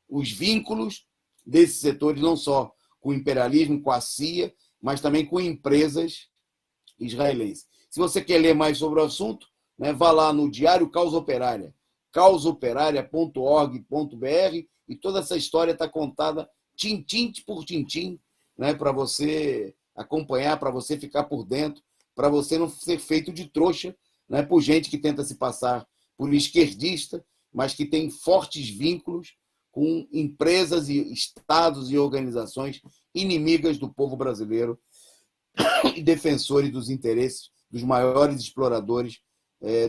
os vínculos desses setores, não só com o imperialismo, com a CIA, mas também com empresas israelenses. Se você quer ler mais sobre o assunto, né, vá lá no Diário Causa Operária, causaoperaria.org.br, e toda essa história está contada tintim por tintim, né, para você acompanhar, para você ficar por dentro, para você não ser feito de trouxa, né, por gente que tenta se passar por esquerdista, mas que tem fortes vínculos com empresas e estados e organizações inimigas do povo brasileiro e defensores dos interesses dos maiores exploradores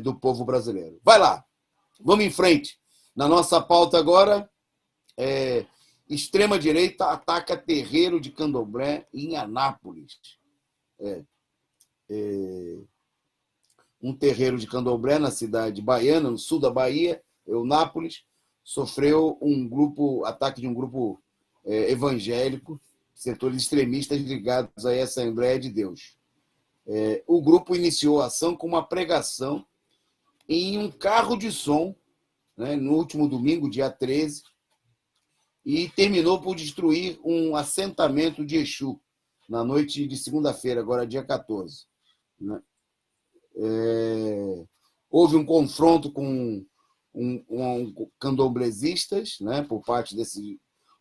do povo brasileiro. Vai lá, vamos em frente. Na nossa pauta agora, extrema-direita ataca terreiro de candomblé em Anápolis. Um terreiro de candomblé na cidade baiana, no sul da Bahia, Eunápolis, sofreu ataque de um grupo evangélico, setores extremistas ligados à Assembleia de Deus. O grupo iniciou a ação com uma pregação em um carro de som, né, no último domingo, dia 13, e terminou por destruir um assentamento de Exu, na noite de segunda-feira, agora dia 14. Né? Houve um confronto com candomblesistas, né, por parte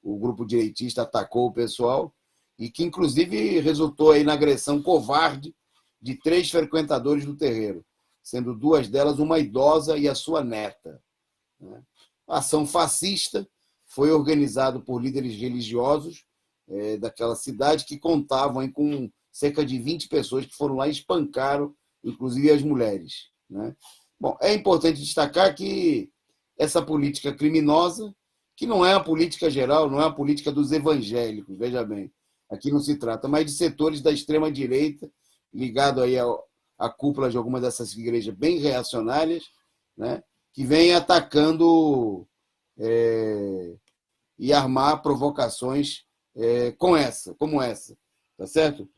o grupo direitista atacou o pessoal, e que inclusive resultou aí na agressão covarde de 3 frequentadores do terreiro, sendo 2 delas uma idosa e a sua neta. A ação fascista foi organizada por líderes religiosos daquela cidade, que contavam aí com cerca de 20 pessoas que foram lá e espancaram, inclusive as mulheres. Né? Bom, é importante destacar que essa política criminosa, que não é a política geral, não é a política dos evangélicos, veja bem, aqui não se trata mais de setores da extrema-direita, ligado aí à cúpula de algumas dessas igrejas bem reacionárias, né, que vem atacando e armar provocações como essa, tá certo?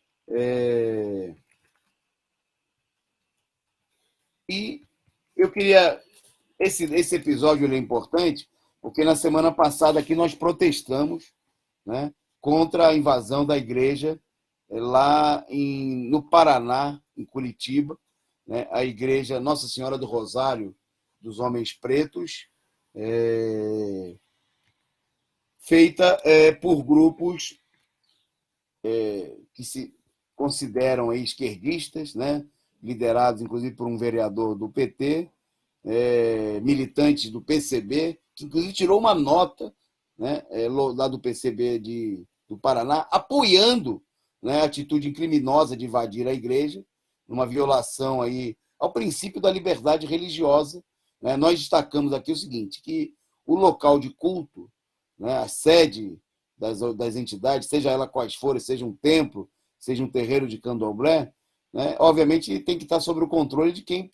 E eu queria... Esse episódio é importante porque na semana passada aqui nós protestamos, né, contra a invasão da igreja lá no Paraná, em Curitiba, né, a igreja Nossa Senhora do Rosário dos Homens Pretos, feita por grupos que se consideram aí esquerdistas, né, liderados inclusive por um vereador do PT, militantes do PCB, que inclusive tirou uma nota, né, lá do PCB do Paraná, apoiando, né, a atitude criminosa de invadir a igreja, uma violação aí ao princípio da liberdade religiosa. Né? Nós destacamos aqui o seguinte, que o local de culto, né, a sede das entidades, seja ela quais forem, seja um templo, seja um terreiro de candomblé, né, obviamente tem que estar sob o controle de quem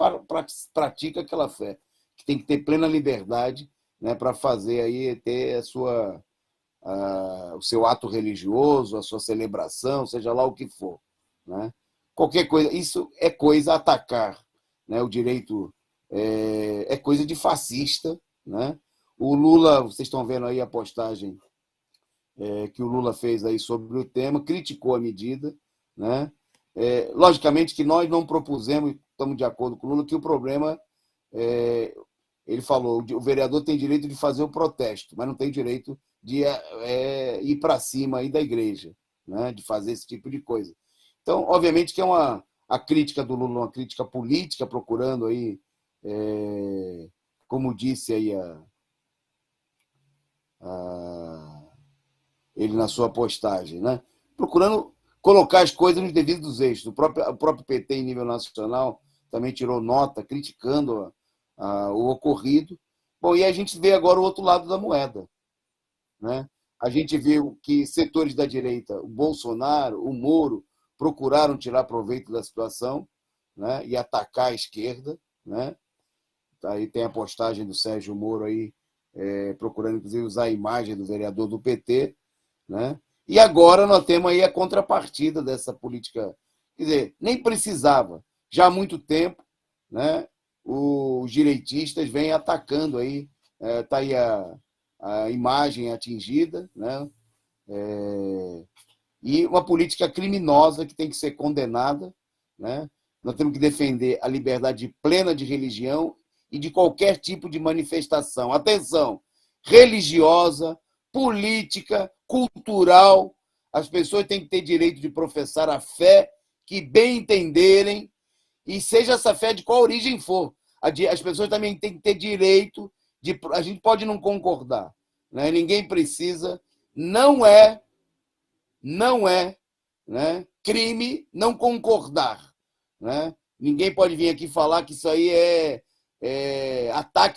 pratica aquela fé, que tem que ter plena liberdade, né, para fazer aí, ter o seu ato religioso, a sua celebração, seja lá o que for. Né? Qualquer coisa, isso é coisa a atacar. Né? O direito é coisa de fascista. Né? O Lula, vocês estão vendo aí a postagem que o Lula fez aí sobre o tema, criticou a medida. Né? Logicamente que nós não propusemos, estamos de acordo com o Lula, que o problema, ele falou, o vereador tem direito de fazer o protesto, mas não tem direito de ir para cima aí da igreja, né? De fazer esse tipo de coisa. Então, obviamente que a crítica do Lula, uma crítica política, procurando aí, como disse aí ele na sua postagem, né? Procurando colocar as coisas nos devidos eixos. O próprio PT, em nível nacional, também tirou nota criticando o ocorrido. Bom, e a gente vê agora o outro lado da moeda. Né? A gente viu que setores da direita, o Bolsonaro, o Moro, procuraram tirar proveito da situação, né, e atacar a esquerda. Né? Aí tem a postagem do Sérgio Moro aí, procurando, inclusive, usar a imagem do vereador do PT. Né? E agora nós temos aí a contrapartida dessa política. Quer dizer, nem precisava. Já há muito tempo, né, os direitistas vêm atacando aí. Está aí a imagem atingida, né? e uma política criminosa que tem que ser condenada, né? Nós temos que defender a liberdade plena de religião e de qualquer tipo de manifestação. Atenção, religiosa, política, cultural. As pessoas têm que ter direito de professar a fé que bem entenderem, e seja essa fé de qual origem for. As pessoas também têm que ter direito de... A gente pode não concordar, né? Ninguém precisa. Não é, né, crime não concordar, né? Ninguém pode vir aqui falar que isso aí é ataque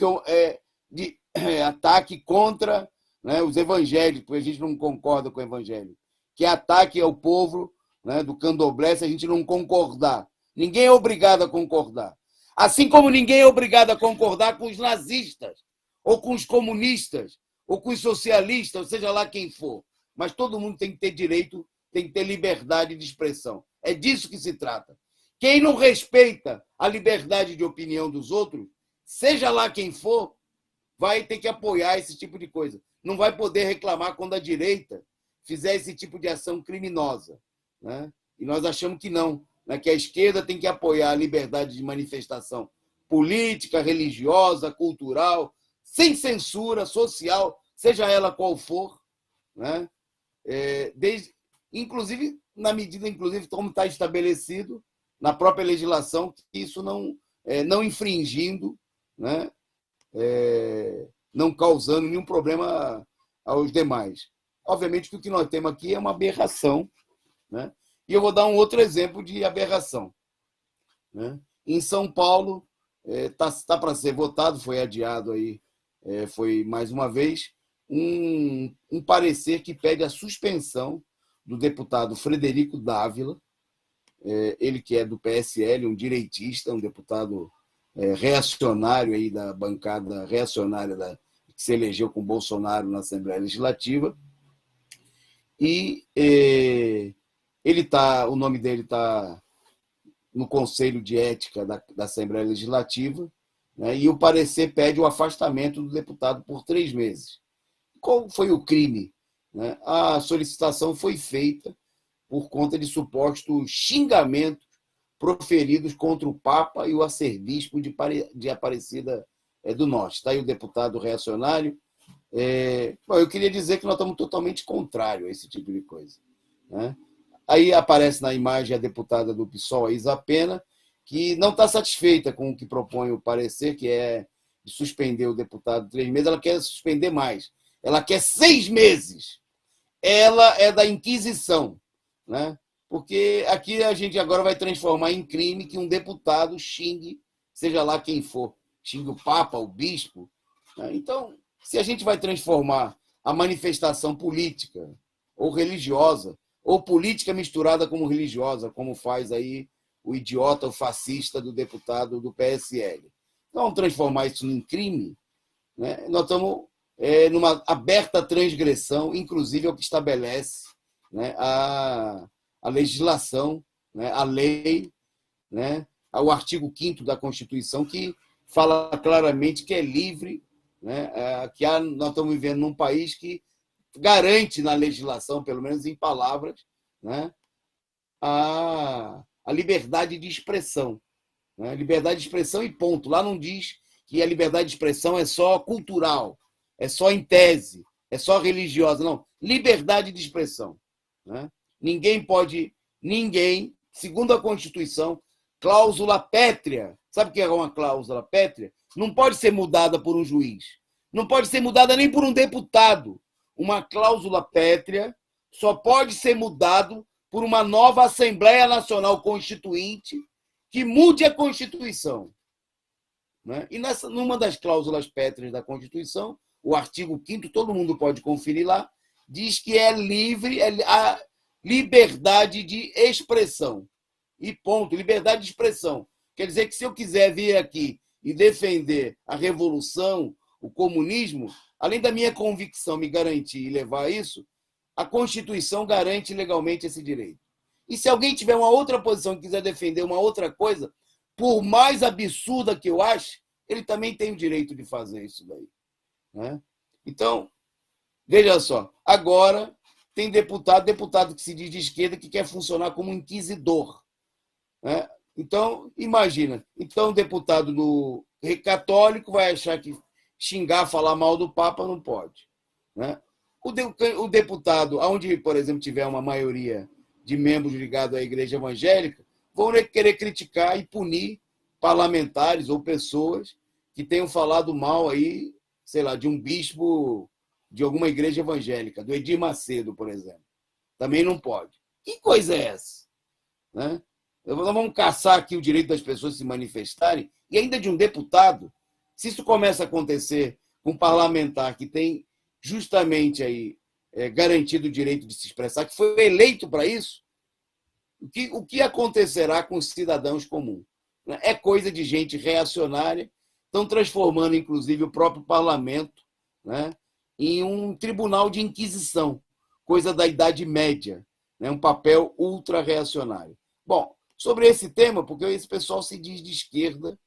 contra, né, os evangélicos, porque a gente não concorda com o evangelho. Que é ataque ao povo, né, do candomblé se a gente não concordar. Ninguém é obrigado a concordar. Assim como ninguém é obrigado a concordar com os nazistas, ou com os comunistas, ou com os socialistas, ou seja lá quem for. Mas todo mundo tem que ter direito, tem que ter liberdade de expressão. É disso que se trata. Quem não respeita a liberdade de opinião dos outros, seja lá quem for, vai ter que apoiar esse tipo de coisa. Não vai poder reclamar quando a direita fizer esse tipo de ação criminosa, né? E nós achamos que não, né? Que a esquerda tem que apoiar a liberdade de manifestação política, religiosa, cultural, sem censura social, seja ela qual for, né? Inclusive, na medida como está estabelecido na própria legislação, que isso não infringindo, né? Não causando nenhum problema aos demais. Obviamente que o que nós temos aqui é uma aberração, né? E eu vou dar um outro exemplo de aberração, né? Em São Paulo, está para ser votado, foi adiado aí, foi mais uma vez, um parecer que pede a suspensão do deputado Frederico Dávila, ele que é do PSL, um direitista, um deputado reacionário aí da bancada reacionária que se elegeu com Bolsonaro na Assembleia Legislativa. E o nome dele está no Conselho de Ética da Assembleia Legislativa, né? E o parecer pede o afastamento do deputado por 3 meses. Qual foi o crime, né? A solicitação foi feita por conta de supostos xingamentos proferidos contra o Papa e o arcebispo de Aparecida do Norte. Está aí o deputado reacionário. Eu queria dizer que nós estamos totalmente contrários a esse tipo de coisa, né? Aí aparece na imagem a deputada do PSOL, a Isa Pena, que não está satisfeita com o que propõe o parecer, que é de suspender o deputado 3 meses. Ela quer suspender mais. Ela quer 6 meses. Ela é da Inquisição, né? Porque aqui a gente agora vai transformar em crime que um deputado xingue, seja lá quem for, xingue o Papa, o bispo, né? Então, se a gente vai transformar a manifestação política ou religiosa, ou política misturada com religiosa, como faz aí o idiota, o fascista do deputado do PSL, vamos transformar isso em crime, né? Nós estamos numa aberta transgressão, inclusive ao que estabelece, né, a legislação, né, a lei, né, o artigo 5º da Constituição, que fala claramente que é livre, né, nós estamos vivendo num país que garante na legislação, pelo menos em palavras, né, a liberdade de expressão, né? Liberdade de expressão e ponto. Lá não diz que a liberdade de expressão é só cultural, é só em tese, é só religiosa. Não, liberdade de expressão, né? Ninguém, segundo a Constituição, cláusula pétrea. Sabe o que é uma cláusula pétrea? Não pode ser mudada por um juiz. Não pode ser mudada nem por um deputado. Uma cláusula pétrea só pode ser mudado por uma nova Assembleia Nacional Constituinte que mude a Constituição, né? E numa das cláusulas pétreas da Constituição, o artigo 5º, todo mundo pode conferir lá, diz que é livre a liberdade de expressão. E ponto, liberdade de expressão. Quer dizer que se eu quiser vir aqui e defender a revolução, o comunismo, além da minha convicção me garantir e levar a isso, a Constituição garante legalmente esse direito. E se alguém tiver uma outra posição e quiser defender uma outra coisa, por mais absurda que eu ache, ele também tem o direito de fazer isso daí, né? Então, veja só, agora tem deputado que se diz de esquerda que quer funcionar como inquisidor, né? Então, imagina. Então, o deputado do católico vai achar que xingar, falar mal do Papa não pode, né? O deputado, onde, por exemplo, tiver uma maioria de membros ligados à igreja evangélica, vão querer criticar e punir parlamentares ou pessoas que tenham falado mal aí, sei lá, de um bispo de alguma igreja evangélica, do Edir Macedo, por exemplo. Também não pode. Que coisa é essa? Né? Nós vamos caçar aqui o direito das pessoas se manifestarem, e ainda de um deputado. Se isso começa a acontecer com um parlamentar que tem justamente aí garantido o direito de se expressar, que foi eleito para isso, o que acontecerá com os cidadãos comuns? É coisa de gente reacionária, estão transformando, inclusive, o próprio parlamento, né, em um tribunal de inquisição, coisa da Idade Média, né, um papel ultra-reacionário. Bom, sobre esse tema, porque esse pessoal se diz de esquerda,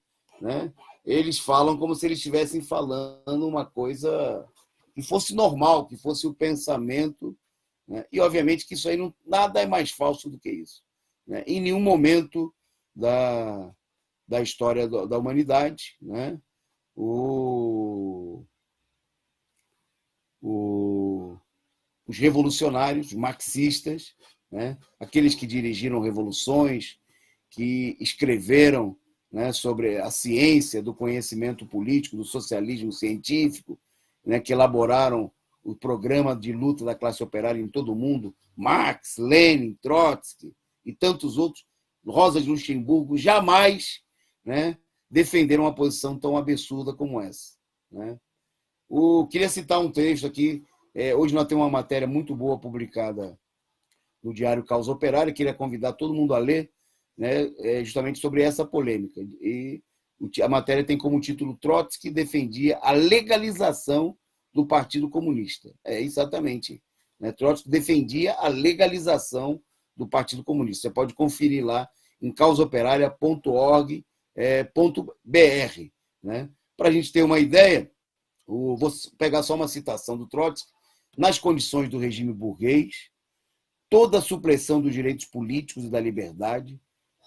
né, eles falam como se eles estivessem falando uma coisa que fosse normal, que fosse o pensamento, né, e, obviamente, que isso aí nada é mais falso do que isso, né, em nenhum momento da história da humanidade, né, os revolucionários, os marxistas, né, aqueles que dirigiram revoluções, que escreveram, né, sobre a ciência do conhecimento político, do socialismo científico, né, que elaboraram o programa de luta da classe operária em todo o mundo, Marx, Lenin, Trotsky e tantos outros, Rosa de Luxemburgo, jamais, né, defenderam uma posição tão absurda como essa, né? Queria citar um texto aqui. Hoje nós temos uma matéria muito boa publicada no Diário Causa Operária, queria convidar todo mundo a ler, né, justamente sobre essa polêmica. E a matéria tem como título: Trotsky defendia a legalização do Partido Comunista. Exatamente. Né? Trotsky defendia a legalização do Partido Comunista. Você pode conferir lá em causaoperaria.org.br. Né? Para a gente ter uma ideia, vou pegar só uma citação do Trotsky: nas condições do regime burguês, toda a supressão dos direitos políticos e da liberdade,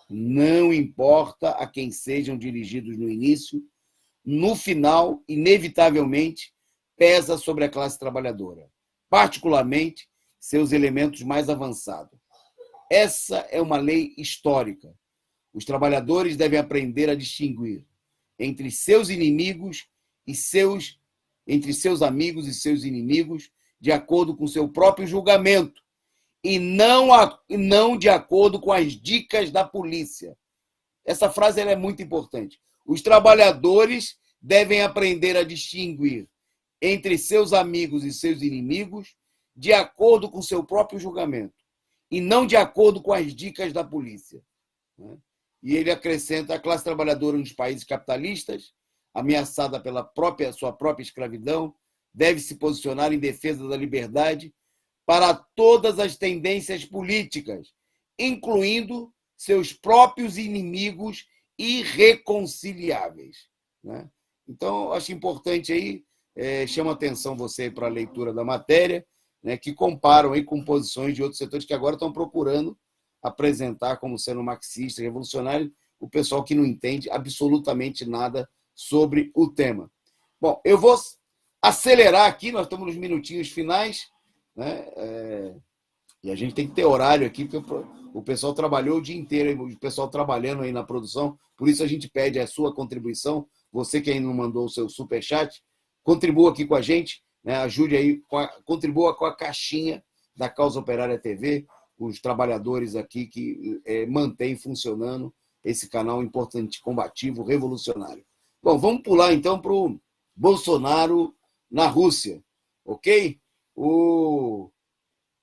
não importa a quem sejam dirigidos no início, no final, inevitavelmente, pesa sobre a classe trabalhadora, particularmente seus elementos mais avançados. Essa é uma lei histórica. Os trabalhadores devem aprender a distinguir entre seus inimigos e entre seus amigos e seus inimigos, de acordo com seu próprio julgamento, e não de acordo com as dicas da polícia. Essa frase ela é muito importante. Os trabalhadores devem aprender a distinguir entre seus amigos e seus inimigos de acordo com seu próprio julgamento, e não de acordo com as dicas da polícia. E ele acrescenta: a classe trabalhadora nos países capitalistas, ameaçada pela sua própria escravidão, deve se posicionar em defesa da liberdade para todas as tendências políticas, incluindo seus próprios inimigos irreconciliáveis. Né? Então, acho importante aí, chama atenção você para a leitura da matéria, né, que comparam aí com posições de outros setores que agora estão procurando apresentar como sendo marxista, revolucionário, o pessoal que não entende absolutamente nada sobre o tema. Bom, eu vou acelerar aqui, nós estamos nos minutinhos finais, né? E a gente tem que ter horário aqui, porque o pessoal trabalhou o dia inteiro, o pessoal trabalhando aí na produção, por isso a gente pede a sua contribuição. Você que ainda não mandou o seu superchat, contribua aqui com a gente, né? Ajude aí, contribua com a caixinha da Causa Operária TV, os trabalhadores aqui que mantêm funcionando esse canal importante, combativo, revolucionário. Bom, vamos pular então para o Bolsonaro na Rússia, ok?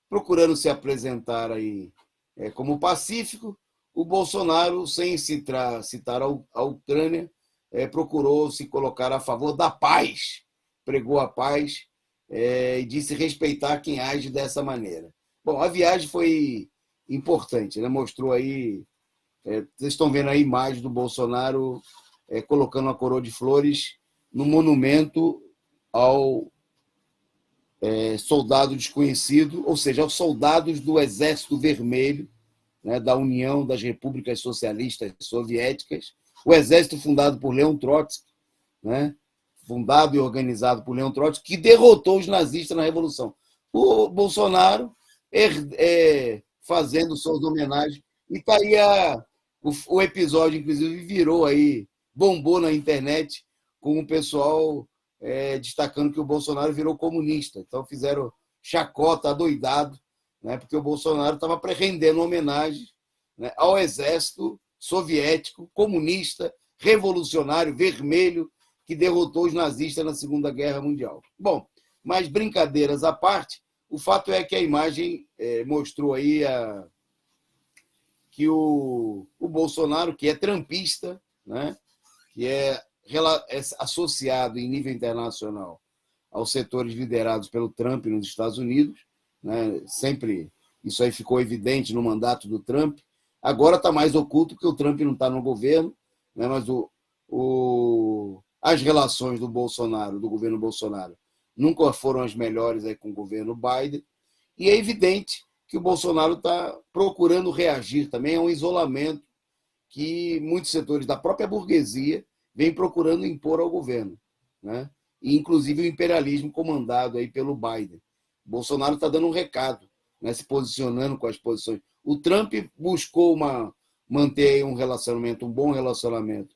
Procurando se apresentar aí como pacífico, o Bolsonaro, sem citar a Ucrânia, procurou se colocar a favor da paz, pregou a paz e disse respeitar quem age dessa maneira. Bom, a viagem foi importante, né? Mostrou aí, vocês estão vendo a imagem do Bolsonaro colocando uma coroa de flores no monumento ao soldado desconhecido, ou seja, aos soldados do Exército Vermelho, né, da União das Repúblicas Socialistas Soviéticas, o exército fundado por Leon Trotsky, né, fundado e organizado por Leon Trotsky, que derrotou os nazistas na Revolução. O Bolsonaro fazendo suas homenagens. E está aí o episódio, inclusive, virou aí, bombou na internet, com o pessoal destacando que o Bolsonaro virou comunista. Então fizeram chacota, adoidado, né, porque o Bolsonaro estava rendendo homenagem, né, ao exército soviético, comunista, revolucionário, vermelho, que derrotou os nazistas na Segunda Guerra Mundial. Bom, mas brincadeiras à parte, o fato é que a imagem mostrou aí que o Bolsonaro, que é trampista, né, que é associado em nível internacional aos setores liderados pelo Trump nos Estados Unidos, né, sempre isso aí ficou evidente no mandato do Trump. Agora está mais oculto porque o Trump não está no governo, né, mas as relações do Bolsonaro, do governo Bolsonaro, nunca foram as melhores aí com o governo Biden, e é evidente que o Bolsonaro está procurando reagir também a um isolamento que muitos setores da própria burguesia vêm procurando impor ao governo, né? E, inclusive, o imperialismo comandado aí pelo Biden. O Bolsonaro está dando um recado, né, se posicionando com as posições. O Trump buscou manter um bom relacionamento,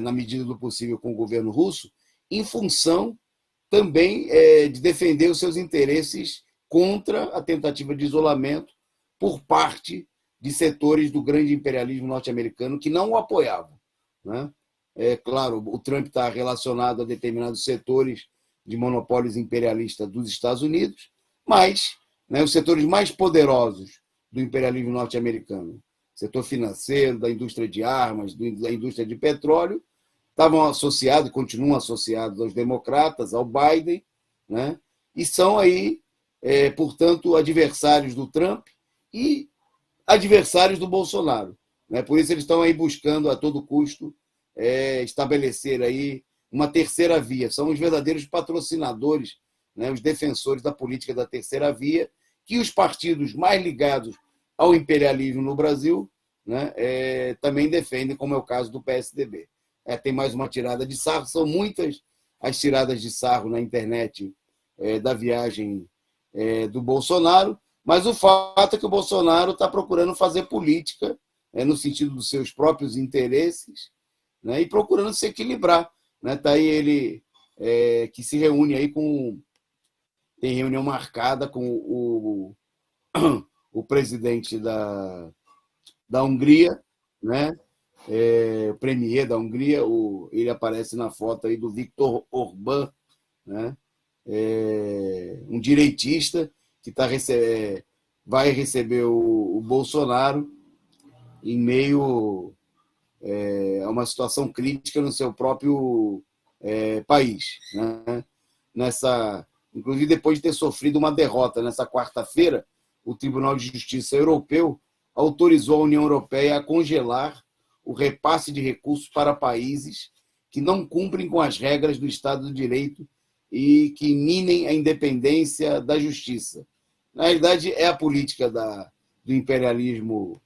na medida do possível, com o governo russo, em função também de defender os seus interesses contra a tentativa de isolamento por parte de setores do grande imperialismo norte-americano que não o apoiavam, né? Claro, o Trump está relacionado a determinados setores de monopólios imperialistas dos Estados Unidos, mas, né, os setores mais poderosos do imperialismo norte-americano, setor financeiro, da indústria de armas, da indústria de petróleo, estavam associados e continuam associados aos democratas, ao Biden, né? E são aí, portanto, adversários do Trump e adversários do Bolsonaro, né? Por isso eles estão aí buscando a todo custo estabelecer aí uma terceira via. São os verdadeiros patrocinadores, né, os defensores da política da terceira via, que os partidos mais ligados ao imperialismo no Brasil, né, também defendem, como é o caso do PSDB. Tem mais uma tirada de sarro, são muitas as tiradas de sarro na internet da viagem do Bolsonaro, mas o fato é que o Bolsonaro está procurando fazer política no sentido dos seus próprios interesses, né, e procurando se equilibrar. Está aí ele que se reúne aí tem reunião marcada com o presidente da Hungria, né? O premier da Hungria, ele aparece na foto aí do Viktor Orbán, né? Um direitista que vai receber o Bolsonaro em meio a uma situação crítica no seu próprio país, né? Inclusive, depois de ter sofrido uma derrota nessa quarta-feira, o Tribunal de Justiça Europeu autorizou a União Europeia a congelar o repasse de recursos para países que não cumprem com as regras do Estado de Direito e que minem a independência da justiça. Na realidade, é a política do imperialismo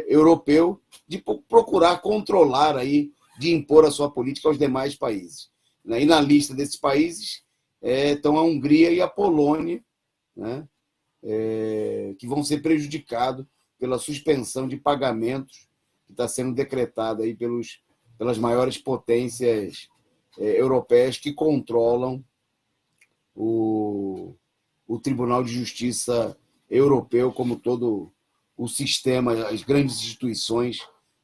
europeu de procurar controlar aí, de impor a sua política aos demais países. E na lista desses países estão a Hungria e a Polônia, né, que vão ser prejudicados pela suspensão de pagamentos que está sendo decretada aí pelas maiores potências europeias que controlam o Tribunal de Justiça Europeu, como todo o sistema, as grandes instituições,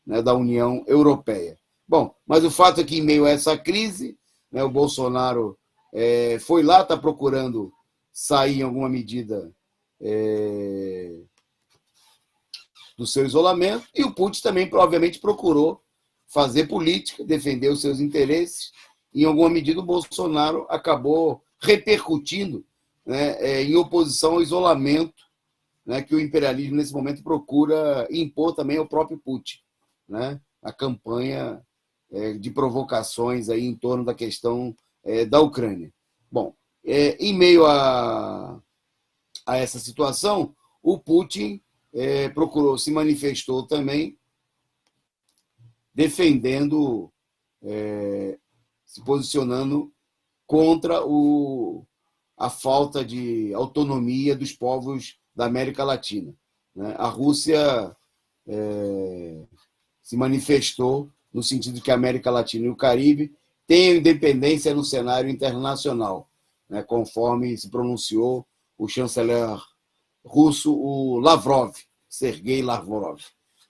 né, da União Europeia. Bom, mas o fato é que, em meio a essa crise, né, o Bolsonaro foi lá, está procurando sair em alguma medida do seu isolamento, e o Putin também, provavelmente, procurou fazer política, defender os seus interesses. Em alguma medida, o Bolsonaro acabou repercutindo, né, em oposição ao isolamento, né, que o imperialismo, nesse momento, procura impor também ao próprio Putin, né? A campanha de provocações aí em torno da questão da Ucrânia. Bom, Em meio a essa situação, o Putin se manifestou também defendendo, se posicionando contra a falta de autonomia dos povos da América Latina, né? A Rússia se manifestou no sentido de que a América Latina e o Caribe tenham independência no cenário internacional, né? Conforme se pronunciou o chanceler russo, o Lavrov, Sergei Lavrov,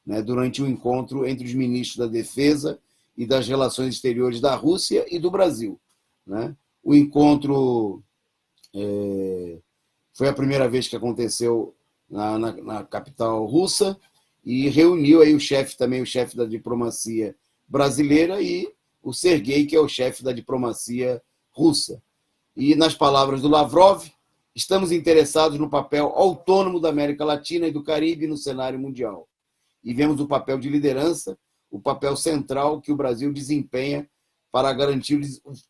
né? Durante um encontro entre os ministros da Defesa e das Relações Exteriores da Rússia e do Brasil, né? O encontro foi a primeira vez que aconteceu na capital russa e reuniu aí o chefe da diplomacia brasileira e o Sergei, que é o chefe da diplomacia russa. E, nas palavras do Lavrov, estamos interessados no papel autônomo da América Latina e do Caribe no cenário mundial. E vemos o papel de liderança, o papel central que o Brasil desempenha para garantir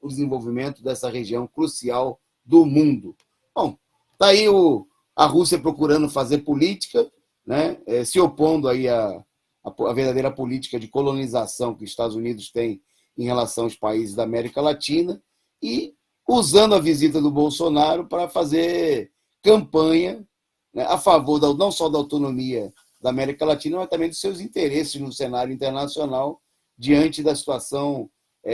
o desenvolvimento dessa região crucial do mundo. Bom, está aí a Rússia procurando fazer política, né? Se opondo aí à verdadeira política de colonização que os Estados Unidos têm em relação aos países da América Latina e usando a visita do Bolsonaro para fazer campanha, né, a favor não só da autonomia da América Latina, mas também dos seus interesses no cenário internacional diante da situação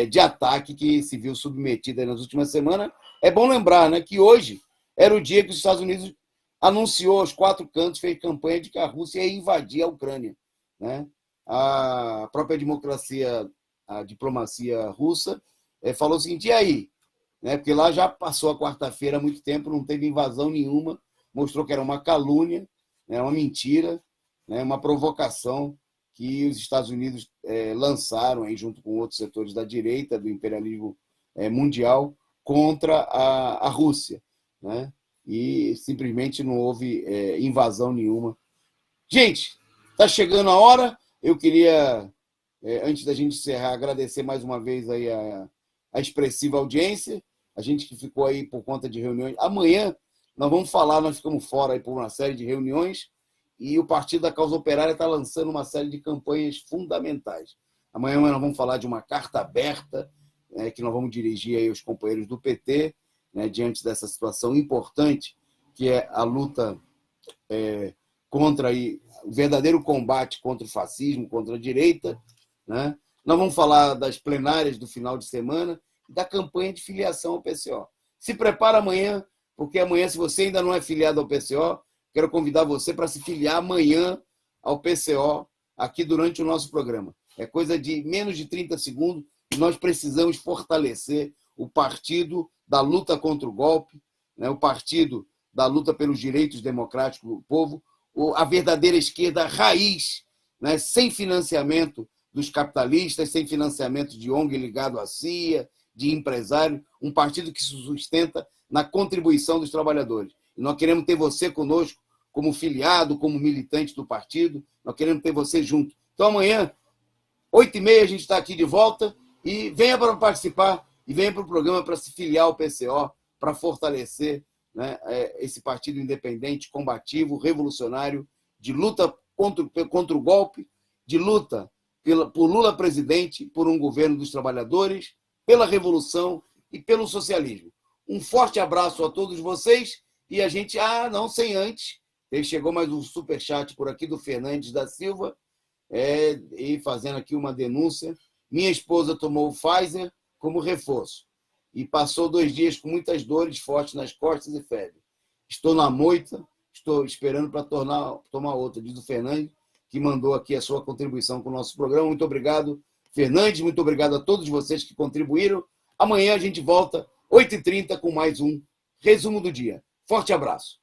de ataque que se viu submetida nas últimas semanas. É bom lembrar, né, que hoje era o dia que os Estados Unidos anunciou aos quatro cantos, fez campanha de que a Rússia ia invadir a Ucrânia, né? A própria a diplomacia russa falou o seguinte: e aí? Né? Porque lá já passou a quarta-feira há muito tempo, não teve invasão nenhuma, mostrou que era uma calúnia, né, uma mentira, né, uma provocação que os Estados Unidos lançaram, aí, junto com outros setores da direita, do imperialismo mundial, contra a Rússia, né? E simplesmente não houve invasão nenhuma. Gente, está chegando a hora. Eu queria, antes da gente encerrar, agradecer mais uma vez aí a expressiva audiência, a gente que ficou aí por conta de reuniões. Amanhã nós ficamos fora aí por uma série de reuniões e o Partido da Causa Operária está lançando uma série de campanhas fundamentais. Amanhã nós vamos falar de uma carta aberta, que nós vamos dirigir aí aos companheiros do PT, né, diante dessa situação importante, que é a luta contra o verdadeiro combate contra o fascismo, contra a direita, né? Nós vamos falar das plenárias do final de semana e da campanha de filiação ao PCO. Se prepara amanhã, porque amanhã, se você ainda não é filiado ao PCO, quero convidar você para se filiar amanhã ao PCO, aqui durante o nosso programa. É coisa de menos de 30 segundos e nós precisamos fortalecer o partido da luta contra o golpe, né? O partido da luta pelos direitos democráticos do povo, a verdadeira esquerda raiz, né? Sem financiamento dos capitalistas, sem financiamento de ONG ligado à CIA, de empresário, um partido que se sustenta na contribuição dos trabalhadores. E nós queremos ter você conosco como filiado, como militante do partido, nós queremos ter você junto. Então amanhã, 8h30, a gente está aqui de volta e venha para participar e venha para o programa para se filiar ao PCO, para fortalecer, né, esse partido independente, combativo, revolucionário, de luta contra o golpe, de luta por Lula presidente, por um governo dos trabalhadores, pela revolução e pelo socialismo. Um forte abraço a todos vocês e a gente, não sem antes, chegou mais um superchat por aqui do Fernandes da Silva, e fazendo aqui uma denúncia. Minha esposa tomou o Pfizer como reforço e passou 2 dias com muitas dores fortes nas costas e febre. Estou na moita, estou esperando para tomar outra, diz o Fernandes, que mandou aqui a sua contribuição com o nosso programa. Muito obrigado, Fernandes, muito obrigado a todos vocês que contribuíram. Amanhã a gente volta, 8h30, com mais um Resumo do Dia. Forte abraço.